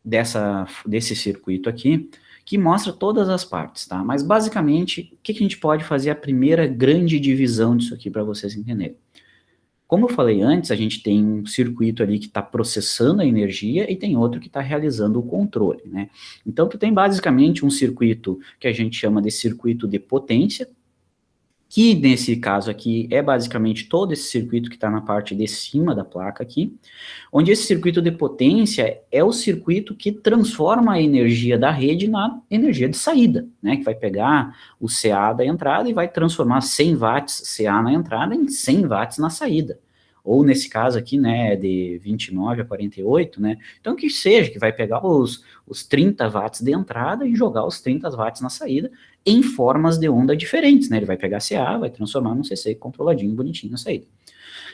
desse circuito aqui, que mostra todas as partes, tá? Mas basicamente, o que a gente pode fazer a primeira grande divisão disso aqui para vocês entenderem? Como eu falei antes, a gente tem um circuito ali que está processando a energia e tem outro que está realizando o controle, né? Então, tu tem basicamente um circuito que a gente chama de circuito de potência, que nesse caso aqui é basicamente todo esse circuito que está na parte de cima da placa aqui, onde esse circuito de potência é o circuito que transforma a energia da rede na energia de saída, né? Que vai pegar o CA da entrada e vai transformar 100 watts CA na entrada em 100 watts na saída. Ou nesse caso aqui, né, de 29 a 48, né? Então que seja, que vai pegar os 30 watts de entrada e jogar os 30 watts na saída em formas de onda diferentes, né? Ele vai pegar CA, vai transformar num CC controladinho, bonitinho na saída.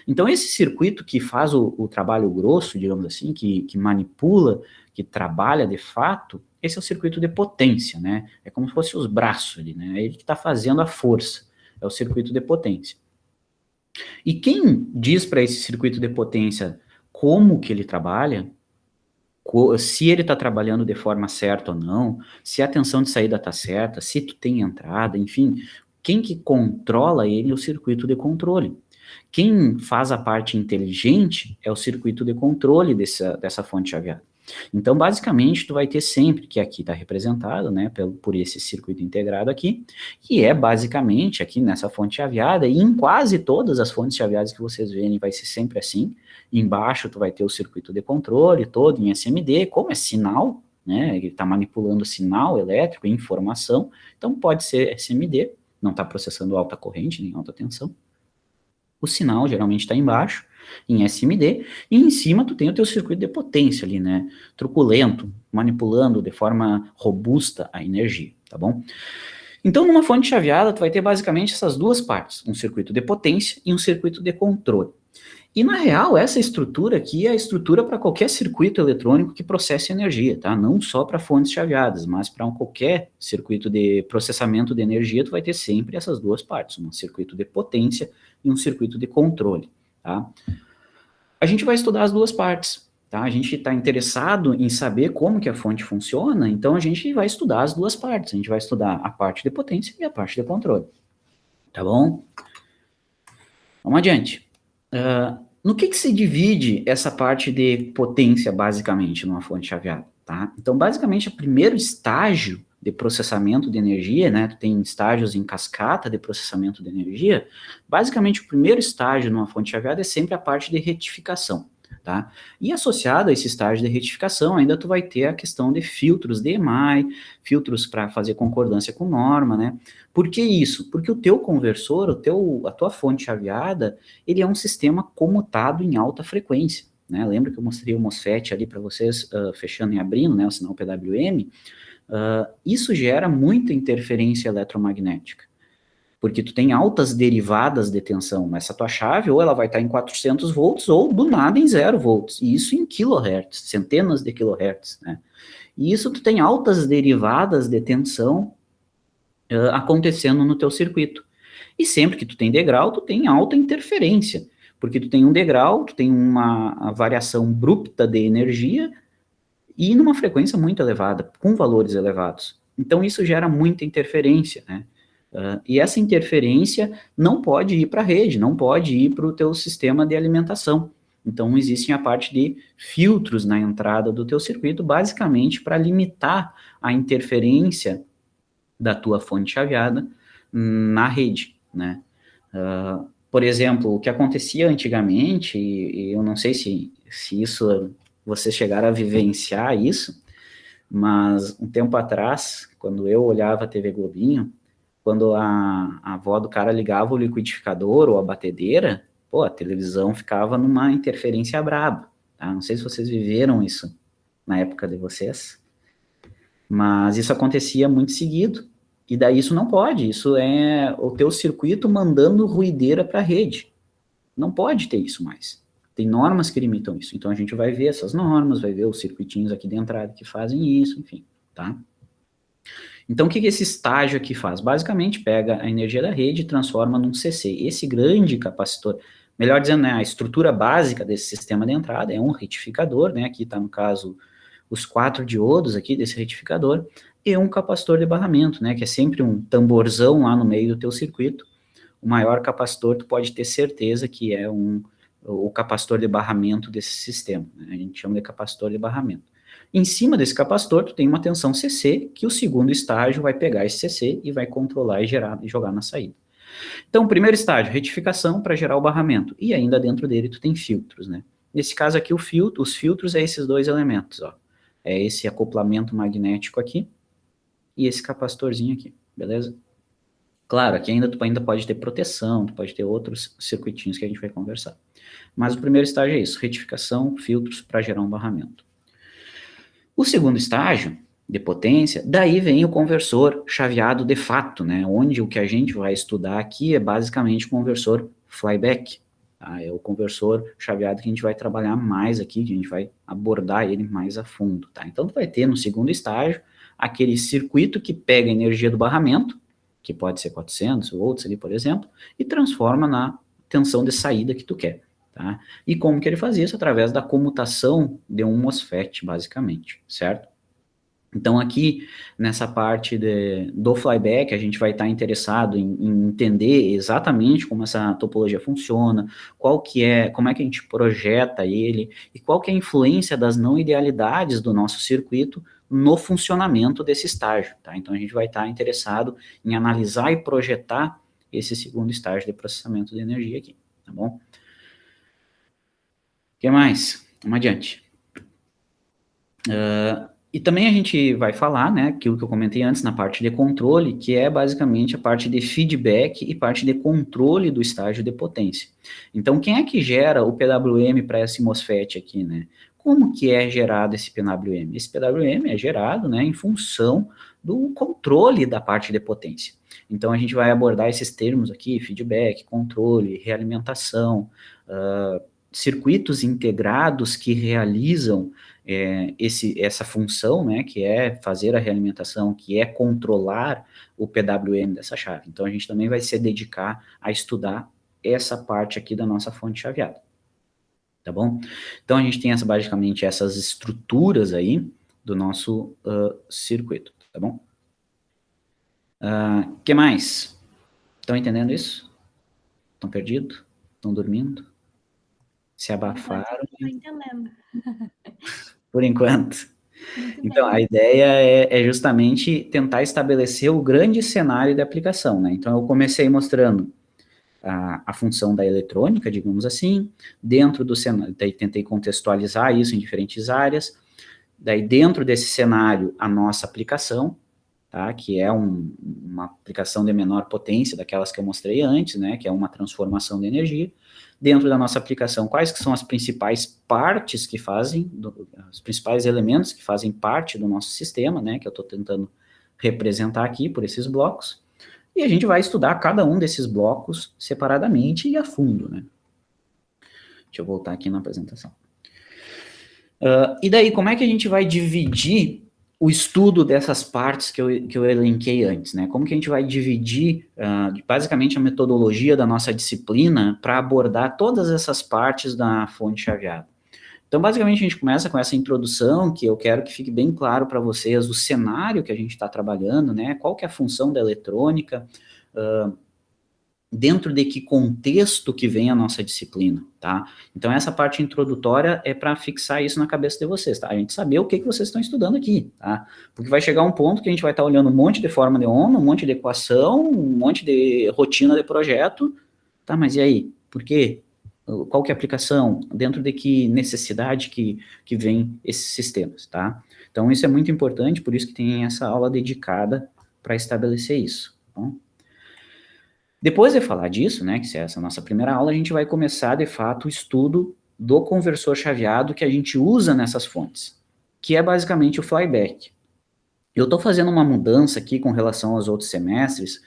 Então, esse circuito que faz o trabalho grosso, digamos assim, que manipula, que trabalha de fato, esse é o circuito de potência, né? É como se fosse os braços ali, né? É ele que está fazendo a força, é o circuito de potência. E quem diz para esse circuito de potência como que ele trabalha, se ele está trabalhando de forma certa ou não, se a tensão de saída está certa, se tu tem entrada, enfim, quem que controla ele é o circuito de controle. Quem faz a parte inteligente é o circuito de controle dessa fonte chaveada. Então, basicamente, tu vai ter sempre, que aqui está representado, né, por esse circuito integrado aqui, que é basicamente aqui nessa fonte chaveada, e em quase todas as fontes chaveadas que vocês verem vai ser sempre assim. Embaixo tu vai ter o circuito de controle todo em SMD, como é sinal, né, ele está manipulando sinal elétrico, informação, então pode ser SMD, não está processando alta corrente nem alta tensão. O sinal geralmente está embaixo, em SMD, e em cima tu tem o teu circuito de potência ali, né, truculento, manipulando de forma robusta a energia, tá bom? Então, numa fonte chaveada, tu vai ter basicamente essas duas partes, um circuito de potência e um circuito de controle. E, na real, essa estrutura aqui é a estrutura para qualquer circuito eletrônico que processe energia, tá? Não só para fontes chaveadas, mas para qualquer circuito de processamento de energia, tu vai ter sempre essas duas partes, um circuito de potência e um circuito de controle, tá? A gente vai estudar as duas partes, tá? A gente está interessado em saber como que a fonte funciona, então a gente vai estudar as duas partes. A gente vai estudar a parte de potência e a parte de controle, tá bom? Vamos adiante. No que se divide essa parte de potência, basicamente, numa fonte chaveada, tá? Então, basicamente, o primeiro estágio de processamento de energia, né? Tu tem estágios em cascata de processamento de energia. Basicamente, o primeiro estágio numa fonte chaveada é sempre a parte de retificação, tá? E associado a esse estágio de retificação, ainda tu vai ter a questão de filtros de EMI, filtros para fazer concordância com norma, né? Por que isso? Porque o teu conversor, a tua fonte chaveada, ele é um sistema comutado em alta frequência, né? Lembra que eu mostrei o MOSFET ali para vocês, fechando e abrindo, né? O sinal PWM. Isso gera muita interferência eletromagnética, porque tu tem altas derivadas de tensão. Essa tua chave, ou ela vai estar em 400 volts, ou do nada em 0 volts, e isso em kilohertz, centenas de kilohertz, né? E isso tu tem altas derivadas de tensão acontecendo no teu circuito. E sempre que tu tem degrau, tu tem alta interferência, porque tu tem um degrau, tu tem uma variação abrupta de energia e numa frequência muito elevada, com valores elevados. Então isso gera muita interferência, né? E essa interferência não pode ir para a rede, não pode ir para o teu sistema de alimentação. Então existe a parte de filtros na entrada do teu circuito, basicamente para limitar a interferência da tua fonte chaveada na rede, né? Por exemplo, o que acontecia antigamente, e eu não sei se isso vocês chegaram a vivenciar isso, mas um tempo atrás, quando eu olhava a TV Globinho, quando a avó do cara ligava o liquidificador ou a batedeira, pô, a televisão ficava numa interferência braba, tá? Não sei se vocês viveram isso na época de vocês, mas isso acontecia muito seguido, e daí isso não pode, isso é o teu circuito mandando ruideira para a rede. Não pode ter isso mais. Tem normas que limitam isso. Então a gente vai ver essas normas, vai ver os circuitinhos aqui de entrada que fazem isso, enfim, tá? Então o que esse estágio aqui faz? Basicamente pega a energia da rede e transforma num CC. Esse grande capacitor, melhor dizendo, né, a estrutura básica desse sistema de entrada é um retificador, né? Aqui está no caso os 4 diodos aqui desse retificador, e um capacitor de barramento, né, que é sempre um tamborzão lá no meio do teu circuito. O maior capacitor, tu pode ter certeza que é o capacitor de barramento desse sistema, né? A gente chama de capacitor de barramento. Em cima desse capacitor, tu tem uma tensão CC, que o segundo estágio vai pegar esse CC e vai controlar e gerar e jogar na saída. Então, primeiro estágio, retificação para gerar o barramento, e ainda dentro dele tu tem filtros, né? Nesse caso aqui, os filtros é esses dois elementos, ó. É esse acoplamento magnético aqui e esse capacitorzinho aqui, beleza? Claro, aqui tu ainda pode ter proteção, tu pode ter outros circuitinhos que a gente vai conversar. Mas o primeiro estágio é isso, retificação, filtros para gerar um barramento. O segundo estágio, de potência, daí vem o conversor chaveado de fato, né? Onde o que a gente vai estudar aqui é basicamente o conversor flyback. Tá? É o conversor chaveado que a gente vai trabalhar mais aqui, que a gente vai abordar ele mais a fundo. Tá? Então, tu vai ter no segundo estágio aquele circuito que pega a energia do barramento, que pode ser 400 volts ali, por exemplo, e transforma na tensão de saída que tu quer. Tá? E como que ele faz isso? Através da comutação de um MOSFET, basicamente, certo? Então, aqui, nessa parte do flyback, a gente vai estar interessado em entender exatamente como essa topologia funciona, como é que a gente projeta ele, e qual que é a influência das não idealidades do nosso circuito no funcionamento desse estágio, tá? Então, a gente vai estar interessado em analisar e projetar esse segundo estágio de processamento de energia aqui, tá bom? O que mais? Vamos adiante. E também a gente vai falar, né, aquilo que eu comentei antes na parte de controle, que é basicamente a parte de feedback e parte de controle do estágio de potência. Então, quem é que gera o PWM para esse MOSFET aqui, né? Como que é gerado esse PWM? Esse PWM é gerado, né, em função do controle da parte de potência. Então, a gente vai abordar esses termos aqui, feedback, controle, realimentação, circuitos integrados que realizam essa função, né, que é fazer a realimentação, que é controlar o PWM dessa chave. Então, a gente também vai se dedicar a estudar essa parte aqui da nossa fonte chaveada, tá bom? Então, a gente tem basicamente essas estruturas aí do nosso circuito, tá bom? Que mais? Estão entendendo isso? Estão perdidos? Estão dormindo? Se abafaram? Estou entendendo. Por enquanto. Muito Então, bem. a ideia é justamente tentar estabelecer o grande cenário de aplicação, né? Então, eu comecei mostrando a função da eletrônica, digamos assim, dentro do cenário, daí tentei contextualizar isso em diferentes áreas, daí dentro desse cenário, a nossa aplicação, tá? Que é uma aplicação de menor potência, daquelas que eu mostrei antes, né? Que é uma transformação de energia. Dentro da nossa aplicação, quais que são as principais partes que fazem, os principais elementos que fazem parte do nosso sistema, né, que eu estou tentando representar aqui por esses blocos, e a gente vai estudar cada um desses blocos separadamente e a fundo, né. Deixa eu voltar aqui na apresentação. E daí, como é que a gente vai dividir o estudo dessas partes que eu elenquei antes, né? Como que a gente vai dividir, basicamente, a metodologia da nossa disciplina para abordar todas essas partes da fonte chaveada? Então, basicamente, a gente começa com essa introdução, que eu quero que fique bem claro para vocês o cenário que a gente está trabalhando, né? Qual que é a função da eletrônica, dentro de que contexto que vem a nossa disciplina, tá? Então, essa parte introdutória é para fixar isso na cabeça de vocês, tá? A gente saber o que vocês estão estudando aqui, tá? Porque vai chegar um ponto que a gente vai estar olhando um monte de forma de onda, um monte de equação, um monte de rotina de projeto, tá? Mas e aí? Por quê? qual que é a aplicação, dentro de que necessidade que vem esses sistemas, tá? Então, isso é muito importante, por isso que tem essa aula dedicada para estabelecer isso, tá bom? Depois de falar disso, né, que é essa nossa primeira aula, a gente vai começar, de fato, o estudo do conversor chaveado que a gente usa nessas fontes, que é basicamente o flyback. Eu estou fazendo uma mudança aqui com relação aos outros semestres,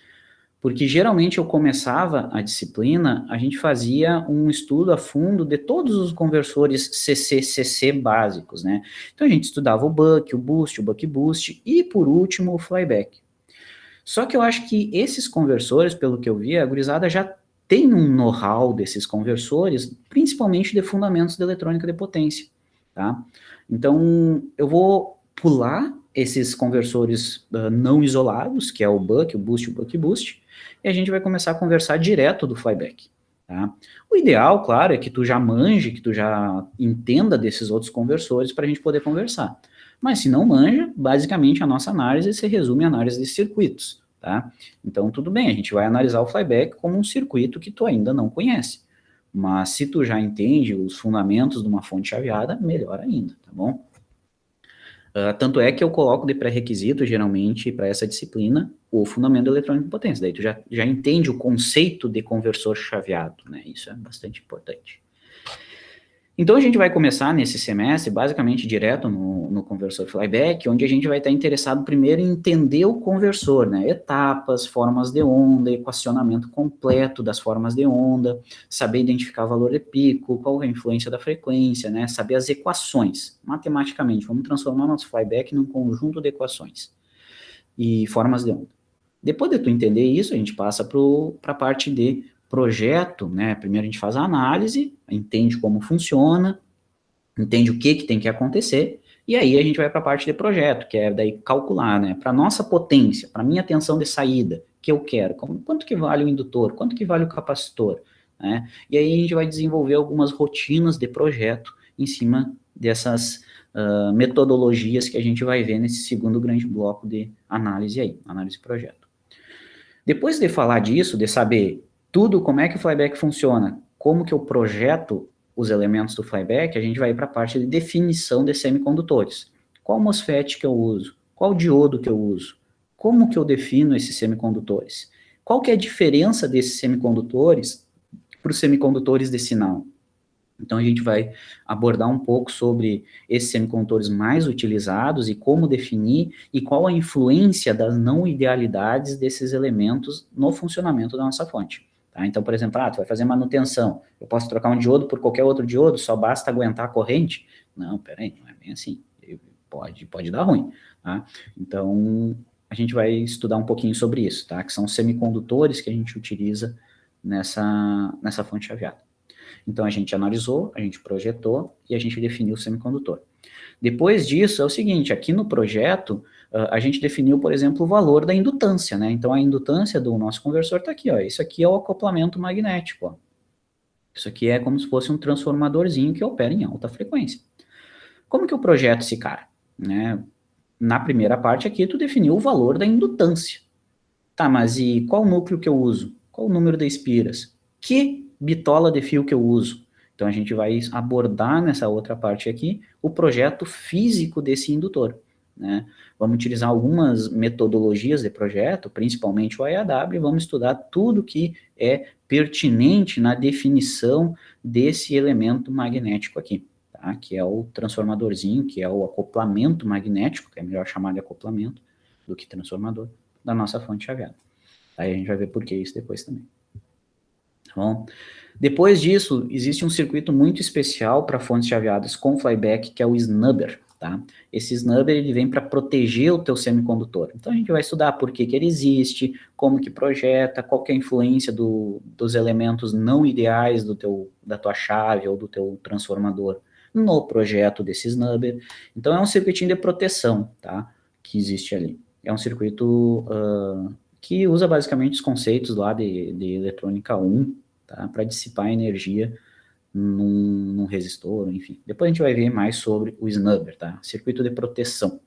porque geralmente eu começava a disciplina, a gente fazia um estudo a fundo de todos os conversores CC básicos, né? Então a gente estudava o buck, o buck boost e, por último, o flyback. Só que eu acho que esses conversores, pelo que eu vi, a gurizada já tem um know-how desses conversores, principalmente de fundamentos de eletrônica de potência, tá? Então, eu vou pular esses conversores não isolados, que é o buck, o buck boost, e a gente vai começar a conversar direto do flyback, tá? O ideal, claro, é que tu já manje, que tu já entenda desses outros conversores para a gente poder conversar. Mas se não manja, basicamente a nossa análise se resume à análise de circuitos, tá? Então, tudo bem, a gente vai analisar o flyback como um circuito que tu ainda não conhece. Mas se tu já entende os fundamentos de uma fonte chaveada, melhor ainda, tá bom? Tanto é que eu coloco de pré-requisito, geralmente, para essa disciplina, o fundamento eletrônico de potência. Daí tu já entende o conceito de conversor chaveado, né? Isso é bastante importante. Então, a gente vai começar nesse semestre, basicamente, direto no conversor flyback, onde a gente vai estar interessado primeiro em entender o conversor, né? Etapas, formas de onda, equacionamento completo das formas de onda, saber identificar o valor de pico, qual é a influência da frequência, né? Saber as equações, matematicamente. Vamos transformar nosso flyback num conjunto de equações e formas de onda. Depois de tu entender isso, a gente passa para a parte de projeto, né? Primeiro a gente faz a análise, entende como funciona, entende o que tem que acontecer, e aí a gente vai para a parte de projeto, que é daí calcular, né? Para nossa potência, para minha tensão de saída, que eu quero, quanto que vale o indutor, quanto que vale o capacitor, né? E aí a gente vai desenvolver algumas rotinas de projeto em cima dessas metodologias que a gente vai ver nesse segundo grande bloco de análise aí, análise de projeto. Depois de falar disso, de saber tudo como é que o flyback funciona, como que eu projeto os elementos do flyback, a gente vai para a parte de definição de semicondutores. Qual MOSFET que eu uso? Qual diodo que eu uso? Como que eu defino esses semicondutores? Qual que é a diferença desses semicondutores para os semicondutores de sinal? Então, a gente vai abordar um pouco sobre esses semicondutores mais utilizados e como definir e qual a influência das não idealidades desses elementos no funcionamento da nossa fonte. Tá? Então, por exemplo, tu vai fazer manutenção, eu posso trocar um diodo por qualquer outro diodo, só basta aguentar a corrente? Não, peraí, não é bem assim. Pode dar ruim. Tá? Então, a gente vai estudar um pouquinho sobre isso, tá? Que são os semicondutores que a gente utiliza nessa fonte chaveada. Então, a gente analisou, a gente projetou e a gente definiu o semicondutor. Depois disso, é o seguinte, aqui no projeto, a gente definiu, por exemplo, o valor da indutância, né? Então, a indutância do nosso conversor está aqui, ó. Isso aqui é o acoplamento magnético, ó. Isso aqui é como se fosse um transformadorzinho que opera em alta frequência. Como que eu projeto esse cara? Né? Na primeira parte aqui, tu definiu o valor da indutância. Tá, mas e qual núcleo que eu uso? Qual o número de espiras? Que bitola de fio que eu uso? Então, a gente vai abordar nessa outra parte aqui o projeto físico desse indutor, né? Vamos utilizar algumas metodologias de projeto, principalmente o IAW, e vamos estudar tudo que é pertinente na definição desse elemento magnético aqui, tá? Que é o transformadorzinho, que é o acoplamento magnético, que é melhor chamar de acoplamento do que transformador, da nossa fonte chaveada. Aí a gente vai ver por que isso depois também. Tá bom? Depois disso, existe um circuito muito especial para fontes chaveadas com flyback, que é o snubber, tá? Esse snubber, ele vem para proteger o teu semicondutor. Então, a gente vai estudar por que ele existe, como que projeta, qual que é a influência dos elementos não ideais da tua chave ou do teu transformador no projeto desse snubber. Então, é um circuitinho de proteção, tá? Que existe ali. É um circuito que usa basicamente os conceitos lá de eletrônica 1, tá? Para dissipar energia num resistor, enfim. Depois a gente vai ver mais sobre o snubber, tá? Circuito de proteção.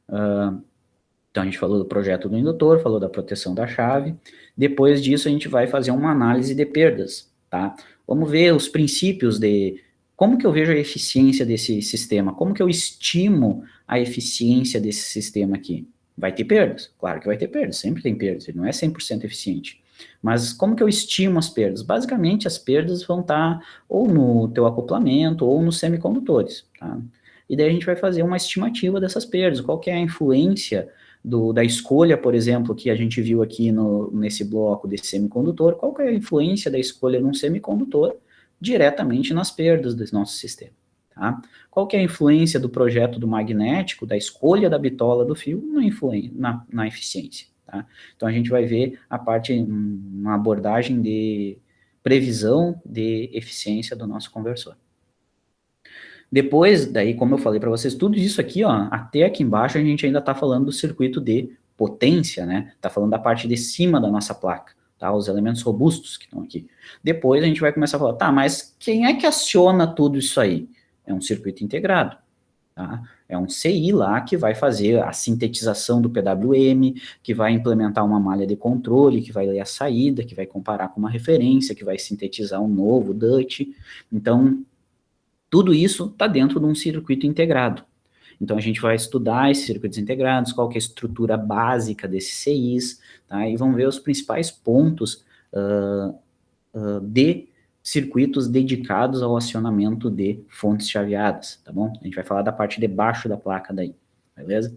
Então, a gente falou do projeto do indutor, falou da proteção da chave. Depois disso, a gente vai fazer uma análise de perdas, tá? Vamos ver os princípios de como que eu vejo a eficiência desse sistema, como que eu estimo a eficiência desse sistema aqui. Vai ter perdas? Claro que vai ter perdas, sempre tem perdas, ele não é 100% eficiente. Mas como que eu estimo as perdas? Basicamente, as perdas vão estar ou no teu acoplamento ou nos semicondutores, tá? E daí a gente vai fazer uma estimativa dessas perdas, qual que é a influência da escolha, por exemplo, que a gente viu aqui nesse bloco desse semicondutor, qual que é a influência da escolha num semicondutor diretamente nas perdas do nosso sistema, tá? Qual que é a influência do projeto do magnético, da escolha da bitola do fio na eficiência, tá? Então a gente vai ver a parte, uma abordagem de previsão de eficiência do nosso conversor. Depois, daí, como eu falei para vocês, tudo isso aqui, ó, até aqui embaixo a gente ainda está falando do circuito de potência, né? Está falando da parte de cima da nossa placa, tá? Os elementos robustos que estão aqui. Depois a gente vai começar a falar, tá, mas quem é que aciona tudo isso aí? É um circuito integrado, tá? É um CI lá que vai fazer a sintetização do PWM, que vai implementar uma malha de controle, que vai ler a saída, que vai comparar com uma referência, que vai sintetizar um novo DUT. Então, tudo isso está dentro de um circuito integrado. Então, a gente vai estudar esses circuitos integrados, qual que é a estrutura básica desses CIs, tá? E vamos ver os principais pontos de circuitos dedicados ao acionamento de fontes chaveadas, tá bom? A gente vai falar da parte de baixo da placa daí, beleza?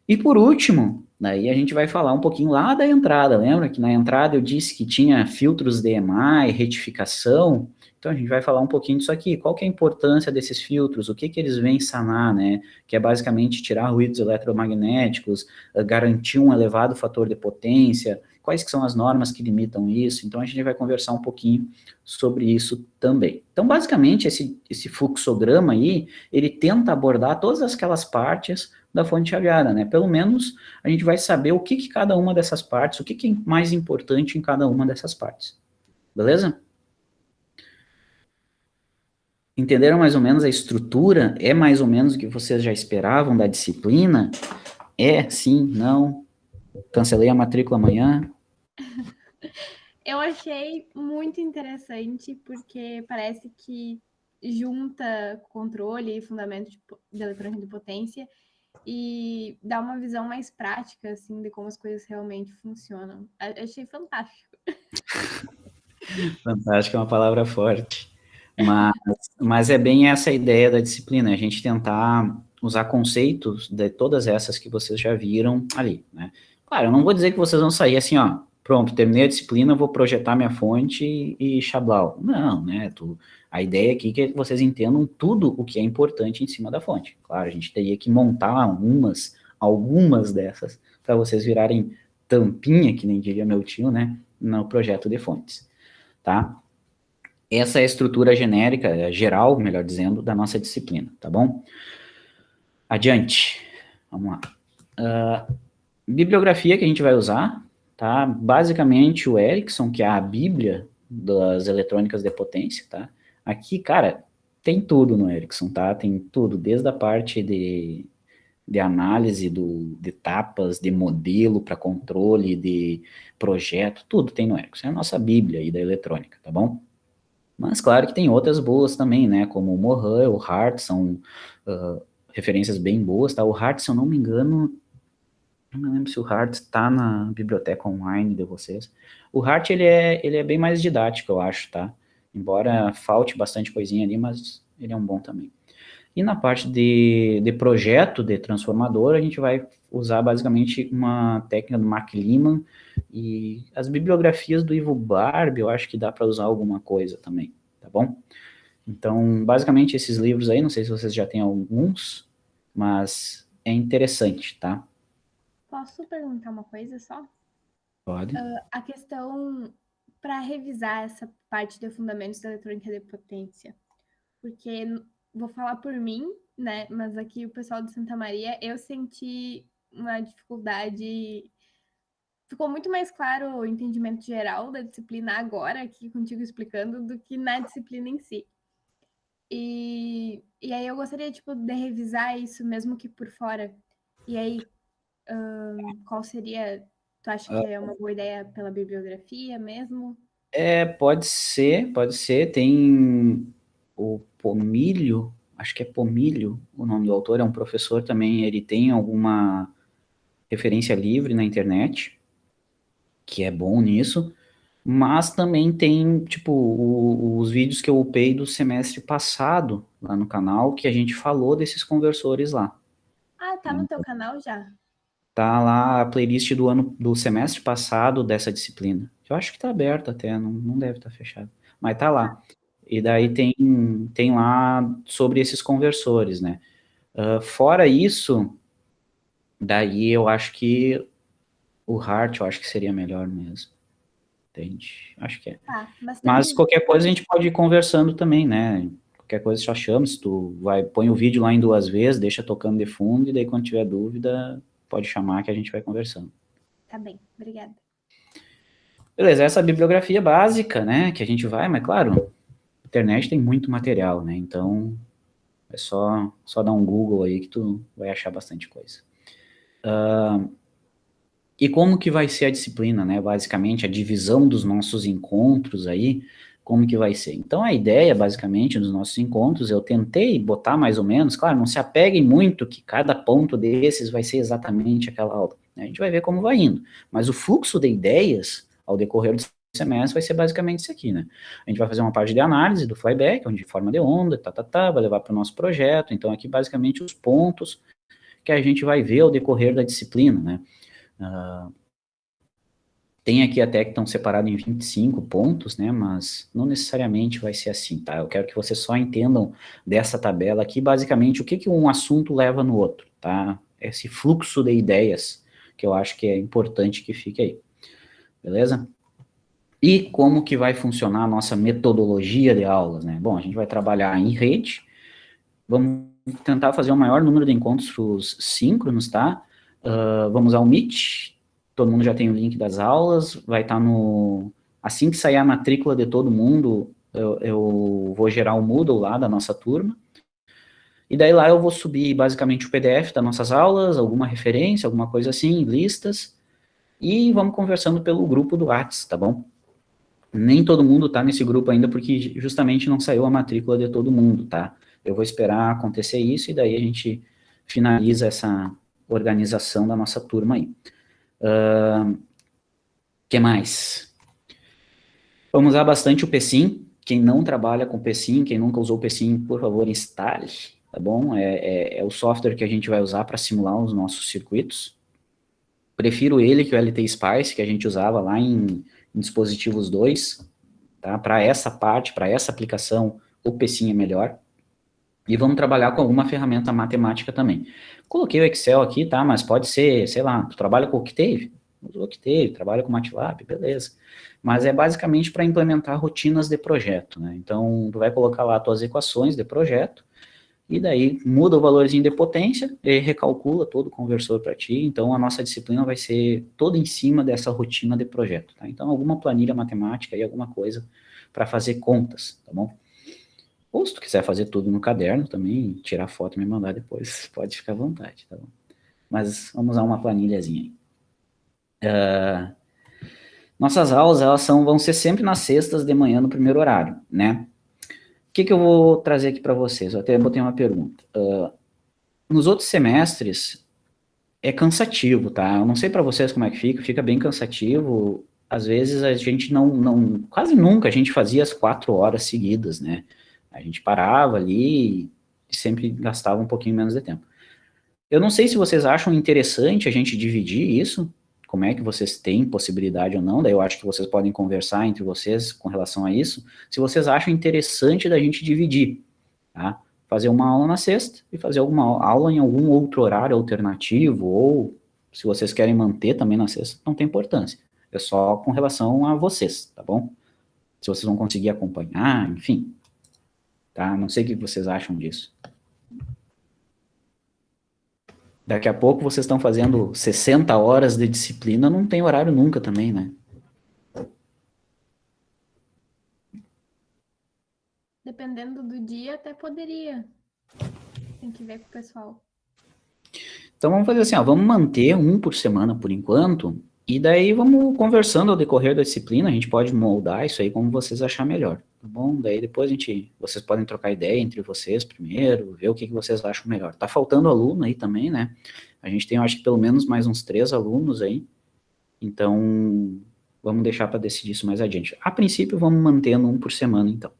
E por último, daí a gente vai falar um pouquinho lá da entrada, lembra que na entrada eu disse que tinha filtros DMI, retificação, então a gente vai falar um pouquinho disso aqui, qual que é a importância desses filtros, o que que eles vêm sanar, né, que é basicamente tirar ruídos eletromagnéticos, garantir um elevado fator de potência, quais que são as normas que limitam isso, então a gente vai conversar um pouquinho sobre isso também. Então basicamente esse fluxograma aí, ele tenta abordar todas aquelas partes da fonte chaveada, né? Pelo menos a gente vai saber o que que cada uma dessas partes, o que que é mais importante em cada uma dessas partes. Beleza? Entenderam mais ou menos a estrutura? É mais ou menos o que vocês já esperavam da disciplina? É, sim, não? Cancelei a matrícula amanhã? Eu achei muito interessante, porque parece que junta controle e fundamento de eletrônica de potência e dá uma visão mais prática, assim, de como as coisas realmente funcionam. Achei fantástico. Fantástico é uma palavra forte. Mas, mas é bem essa a ideia da disciplina, a gente tentar usar conceitos de todas essas que vocês já viram ali, né? Claro, eu não vou dizer que vocês vão sair assim, ó, pronto, terminei a disciplina, vou projetar minha fonte e xablau. Não, né? A ideia aqui é que vocês entendam tudo o que é importante em cima da fonte. Claro, a gente teria que montar algumas dessas, para vocês virarem tampinha, que nem diria meu tio, né? No projeto de fontes, tá? Essa é a estrutura genérica, geral, melhor dizendo, da nossa disciplina, tá bom? Adiante. Vamos lá. Bibliografia que a gente vai usar, tá? Basicamente o Erickson, que é a bíblia das eletrônicas de potência, tá? Aqui, cara, tem tudo no Erickson, tá? Tem tudo, desde a parte de análise de etapas, de modelo para controle, de projeto, tudo tem no Erickson. É a nossa bíblia aí da eletrônica, tá bom? Mas claro que tem outras boas também, né? Como o Mohan, o Hart, são referências bem boas, tá? O Hart, se eu não me engano, não me lembro se o Hart está na biblioteca online de vocês. O Hart, ele é bem mais didático, eu acho, tá? Embora falte bastante coisinha ali, mas ele é um bom também. E na parte de projeto de transformador, a gente vai usar basicamente uma técnica do Mark Lehman e as bibliografias do Ivo Barbie, eu acho que dá para usar alguma coisa também, tá bom? Então, basicamente esses livros aí, não sei se vocês já têm alguns, mas é interessante, tá? Posso perguntar uma coisa só? Pode. A questão para revisar essa parte de fundamentos da eletrônica de potência, porque vou falar por mim, né? Mas aqui o pessoal de Santa Maria, eu senti uma dificuldade. Ficou muito mais claro o entendimento geral da disciplina agora, aqui contigo explicando, do que na disciplina em si. E aí eu gostaria, tipo, de revisar isso mesmo que por fora. E aí, qual seria... Tu acha que é uma boa ideia pela bibliografia mesmo? Pode ser, pode ser. Tem o Pomilho, acho que é Pomilho o nome do autor, é um professor também, ele tem alguma referência livre na internet, que é bom nisso, mas também tem, tipo, os vídeos que eu upei do semestre passado lá no canal, que a gente falou desses conversores lá. Ah, tá Né? no teu canal já? Tá lá a playlist do semestre passado dessa disciplina. Eu acho que tá aberta até, não deve estar fechado. Mas tá lá. E daí tem lá sobre esses conversores, né? Fora isso, daí eu acho que o Heart, eu acho que seria melhor mesmo. Entende? Acho que é. Tá, mas tem Mas uns qualquer coisa a gente pode ir conversando também, né? Qualquer coisa só chama, se tu vai, põe o vídeo lá em 2 vezes, deixa tocando de fundo, e daí quando tiver dúvida, pode chamar que a gente vai conversando. Tá bem, obrigada. Beleza, essa é a bibliografia básica, né, que a gente vai, mas claro, a internet tem muito material, né, então é só dar um Google aí que tu vai achar bastante coisa. E como que vai ser a disciplina, né, basicamente a divisão dos nossos encontros aí, como que vai ser? Então a ideia, basicamente, dos nossos encontros, eu tentei botar mais ou menos, claro, não se apeguem muito que cada ponto desses vai ser exatamente aquela aula, né? A gente vai ver como vai indo, mas o fluxo de ideias ao decorrer do semestre vai ser basicamente isso aqui, né? A gente vai fazer uma parte de análise do flyback, onde forma de onda, vai levar para o nosso projeto, então aqui basicamente os pontos que a gente vai ver ao decorrer da disciplina, né? Tem aqui até que estão separados em 25 pontos, né? Mas não necessariamente vai ser assim, tá? Eu quero que vocês só entendam dessa tabela aqui, basicamente, o que, que um assunto leva no outro, tá? Esse fluxo de ideias, que eu acho que é importante que fique aí, beleza? E como que vai funcionar a nossa metodologia de aulas, né? Bom, a gente vai trabalhar em rede, vamos tentar fazer o maior número de encontros síncronos, tá? Vamos ao Meet, todo mundo já tem o link das aulas, vai estar no... Assim que sair a matrícula de todo mundo, eu vou gerar o Moodle lá da nossa turma, e daí lá eu vou subir basicamente o PDF das nossas aulas, alguma referência, alguma coisa assim, listas, e vamos conversando pelo grupo do Whats, tá bom? Nem todo mundo está nesse grupo ainda, porque justamente não saiu a matrícula de todo mundo, tá? Eu vou esperar acontecer isso e daí a gente finaliza essa organização da nossa turma aí. Que mais? Vamos usar bastante o PSIM. Quem não trabalha com PSIM, quem nunca usou o PSIM, por favor, instale, tá bom? É o software que a gente vai usar para simular os nossos circuitos. Prefiro ele que o LT Spice, que a gente usava lá em dispositivos 2, tá? Para essa parte, para essa aplicação, o PSIM é melhor. E vamos trabalhar com alguma ferramenta matemática também. Coloquei o Excel aqui, tá? Mas pode ser, sei lá, tu trabalha com o Octave? Usa o Octave, trabalha com MATLAB, beleza. Mas é basicamente para implementar rotinas de projeto, né? Então, tu vai colocar lá as tuas equações de projeto, e daí muda o valorzinho de potência e recalcula todo o conversor para ti. Então, a nossa disciplina vai ser toda em cima dessa rotina de projeto, tá? Então, alguma planilha matemática e alguma coisa para fazer contas, tá bom? Ou se tu quiser fazer tudo no caderno também, tirar foto e me mandar depois, pode ficar à vontade, tá bom? Mas vamos usar uma planilhazinha aí. Nossas aulas, vão ser sempre nas sextas de manhã no primeiro horário, né? O que eu vou trazer aqui para vocês? Eu até botei uma pergunta. Nos outros semestres, é cansativo, tá? Eu não sei para vocês como é que fica bem cansativo. Às vezes a gente quase nunca a gente fazia as 4 horas seguidas, né? A gente parava ali e sempre gastava um pouquinho menos de tempo. Eu não sei se vocês acham interessante a gente dividir isso, como é que vocês têm possibilidade ou não, daí eu acho que vocês podem conversar entre vocês com relação a isso, se vocês acham interessante da gente dividir, tá? Fazer uma aula na sexta e fazer alguma aula em algum outro horário alternativo, ou se vocês querem manter também na sexta, não tem importância. É só com relação a vocês, tá bom? Se vocês vão conseguir acompanhar, enfim, tá? Não sei o que vocês acham disso. Daqui a pouco vocês estão fazendo 60 horas de disciplina, não tem horário nunca também, né? Dependendo do dia, até poderia. Tem que ver com o pessoal. Então vamos fazer assim, ó, vamos manter um por semana por enquanto, E daí vamos conversando ao decorrer da disciplina, a gente pode moldar isso aí como vocês achar melhor, tá bom? Daí depois vocês podem trocar ideia entre vocês primeiro, ver o que vocês acham melhor. Tá faltando aluno aí também, né? A gente tem, eu acho que pelo menos mais uns 3 alunos aí, então vamos deixar para decidir isso mais adiante. A princípio, vamos mantendo um por semana, então.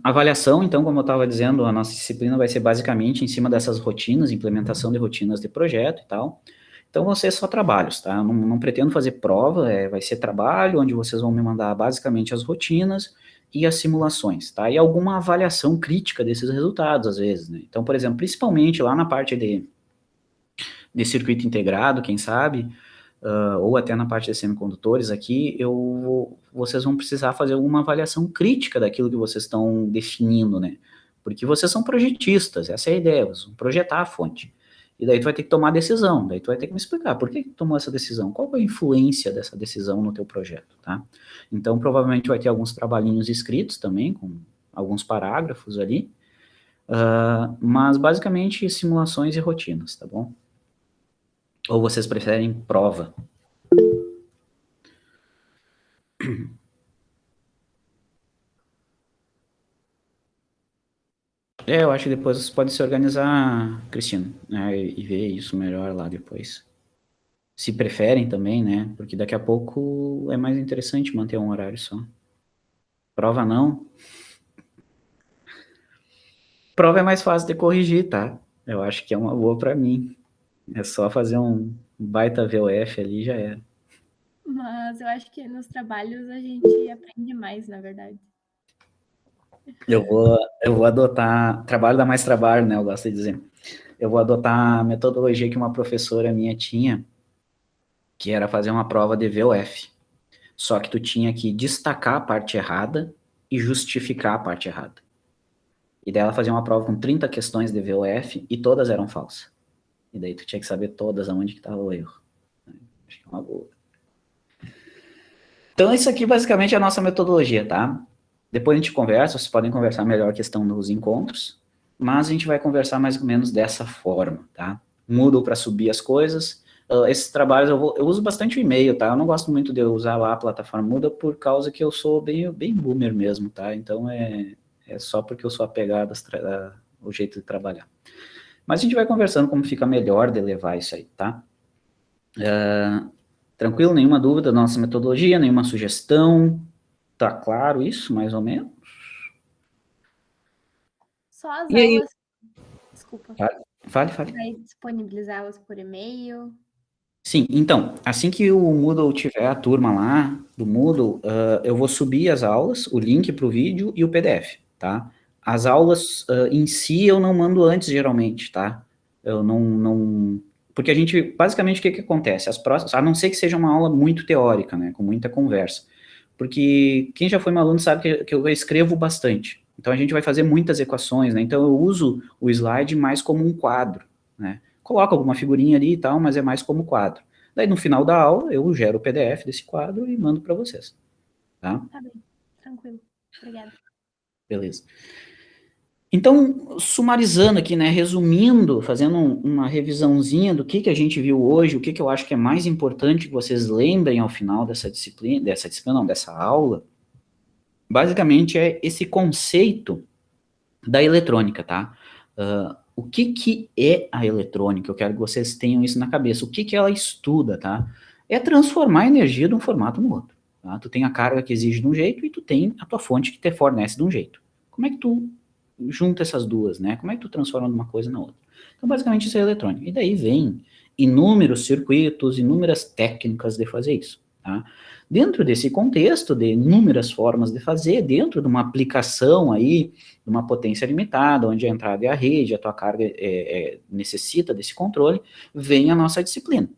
Avaliação, então, como eu estava dizendo, a nossa disciplina vai ser basicamente em cima dessas rotinas, implementação de rotinas de projeto e tal. Então, vão ser só trabalhos, tá? Não pretendo fazer prova, vai ser trabalho, onde vocês vão me mandar basicamente as rotinas e as simulações, tá? E alguma avaliação crítica desses resultados, às vezes, né? Então, por exemplo, principalmente lá na parte de circuito integrado, quem sabe, ou até na parte de semicondutores aqui, vocês vão precisar fazer alguma avaliação crítica daquilo que vocês estão definindo, né? Porque vocês são projetistas, essa é a ideia, vocês vão projetar a fonte. E daí tu vai ter que tomar a decisão, daí tu vai ter que me explicar por que tu tomou essa decisão, qual é a influência dessa decisão no teu projeto, tá? Então, provavelmente vai ter alguns trabalhinhos escritos também, com alguns parágrafos ali, mas basicamente simulações e rotinas, tá bom? Ou vocês preferem prova? Eu acho que depois vocês podem se organizar, Cristina, né, e ver isso melhor lá depois. Se preferem também, né? Porque daqui a pouco é mais interessante manter um horário só. Prova não. Prova é mais fácil de corrigir, tá? Eu acho que é uma boa para mim. É só fazer um baita VOF ali, já era. Mas eu acho que nos trabalhos a gente aprende mais, na verdade. Eu vou adotar. Trabalho dá mais trabalho, né? Eu gosto de dizer. Eu vou adotar a metodologia que uma professora minha tinha, que era fazer uma prova de VOF. Só que tu tinha que destacar a parte errada e justificar a parte errada. E daí ela fazia uma prova com 30 questões de VOF e todas eram falsas. E daí tu tinha que saber todas aonde que estava o erro. Acho que é uma boa. Então isso aqui basicamente é a nossa metodologia, tá? Depois a gente conversa, vocês podem conversar melhor a questão dos encontros, mas a gente vai conversar mais ou menos dessa forma, tá? Moodle para subir as coisas. Esses trabalhos eu uso bastante o e-mail, tá? Eu não gosto muito de usar lá a plataforma Moodle por causa que eu sou bem boomer mesmo, tá? Então é só porque eu sou apegado ao jeito de trabalhar. Mas a gente vai conversando como fica melhor de levar isso aí, tá? Tranquilo? Nenhuma dúvida da nossa metodologia, nenhuma sugestão? Tá claro isso, mais ou menos? Só as E aí? aulas. Desculpa. Fale. Vai disponibilizá-las por e-mail. Sim, então, assim que o Moodle tiver a turma lá do Moodle, eu vou subir as aulas, o link para o vídeo e o PDF, tá? As aulas em si eu não mando antes, geralmente, tá? Eu não... Porque a gente, basicamente, o que acontece? As próximas, a não ser que seja uma aula muito teórica, né? Com muita conversa. Porque quem já foi meu aluno sabe que eu escrevo bastante. Então, a gente vai fazer muitas equações, né? Então, eu uso o slide mais como um quadro, né? Coloco alguma figurinha ali e tal, mas é mais como quadro. Daí, no final da aula, eu gero o PDF desse quadro e mando para vocês, tá? Tá bem, tranquilo. Obrigada. Beleza. Então, sumarizando aqui, né, resumindo, fazendo uma revisãozinha do que a gente viu hoje, o que eu acho que é mais importante que vocês lembrem ao final dessa dessa aula, basicamente é esse conceito da eletrônica, tá? O que é a eletrônica? Eu quero que vocês tenham isso na cabeça. O que ela estuda, tá? É transformar a energia de um formato no outro. Tá? Tu tem a carga que exige de um jeito e tu tem a tua fonte que te fornece de um jeito. Como é que tu junta essas duas, né? Como é que tu transforma uma coisa na outra? Então, basicamente, isso é eletrônica. E daí vem inúmeros circuitos, inúmeras técnicas de fazer isso, tá? Dentro desse contexto de inúmeras formas de fazer, dentro de uma aplicação aí, de uma potência limitada, onde a entrada é a rede, a tua carga necessita desse controle, vem a nossa disciplina,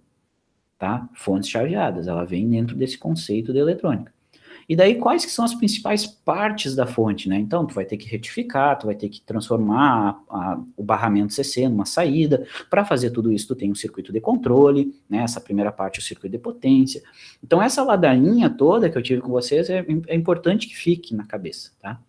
tá? Fontes chaveadas, ela vem dentro desse conceito de eletrônica. E daí, quais que são as principais partes da fonte, né? Então, tu vai ter que retificar, tu vai ter que transformar o barramento CC numa saída. Para fazer tudo isso, tu tem um circuito de controle, né? Essa primeira parte é o circuito de potência. Então, essa ladainha toda que eu tive com vocês é importante que fique na cabeça, tá?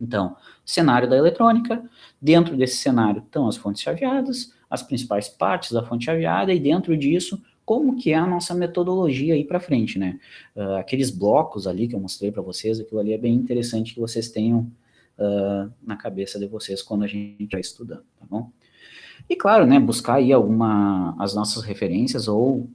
Então, cenário da eletrônica, dentro desse cenário estão as fontes chaveadas, as principais partes da fonte chaveada e dentro disso, como que é a nossa metodologia aí para frente, né? Aqueles blocos ali que eu mostrei para vocês, aquilo ali é bem interessante que vocês tenham na cabeça de vocês quando a gente vai estudando, tá bom? E claro, né, buscar aí as nossas referências ou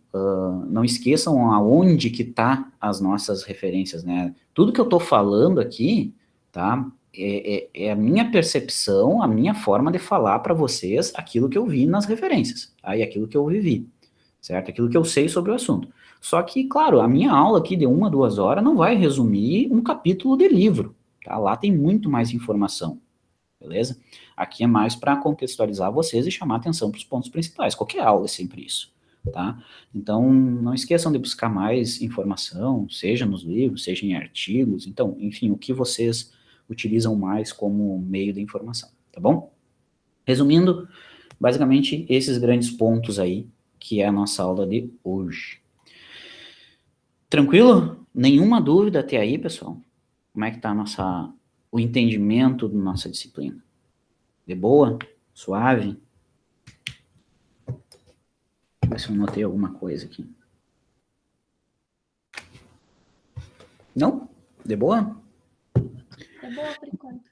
não esqueçam aonde que tá as nossas referências, né? Tudo que eu tô falando aqui, tá? É a minha percepção, a minha forma de falar para vocês aquilo que eu vi nas referências, tá? E aquilo que eu vivi, certo? Aquilo que eu sei sobre o assunto. Só que, claro, a minha aula aqui de 1 a 2 horas não vai resumir um capítulo de livro, tá? Lá tem muito mais informação, beleza? Aqui é mais para contextualizar vocês e chamar atenção para os pontos principais. Qualquer aula é sempre isso, tá? Então, não esqueçam de buscar mais informação, seja nos livros, seja em artigos, então, enfim, o que vocês utilizam mais como meio de informação, tá bom? Resumindo, basicamente, esses grandes pontos aí, que é a nossa aula de hoje. Tranquilo? Nenhuma dúvida até aí, pessoal? Como é que tá o entendimento da nossa disciplina? De boa? Suave? Deixa eu ver se eu notei alguma coisa aqui. Não? De boa? É boa por enquanto.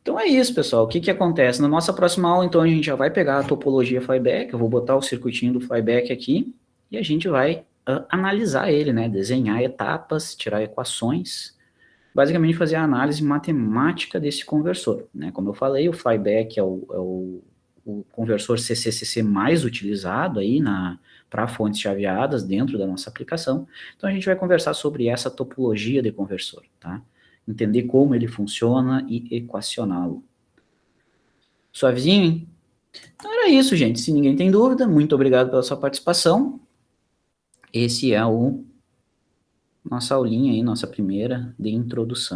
Então é isso, pessoal. O que que acontece? Na nossa próxima aula, então, a gente já vai pegar a topologia flyback, eu vou botar o circuitinho do flyback aqui, e a gente vai analisar ele, né? Desenhar etapas, tirar equações, basicamente fazer a análise matemática desse conversor, né? Como eu falei, o flyback é o conversor CCCC mais utilizado aí para fontes chaveadas dentro da nossa aplicação. Então a gente vai conversar sobre essa topologia de conversor, tá? Entender como ele funciona e equacioná-lo. Suavezinho, hein? Então era isso, gente. Se ninguém tem dúvida, muito obrigado pela sua participação. Esse é nossa aulinha aí, nossa primeira de introdução.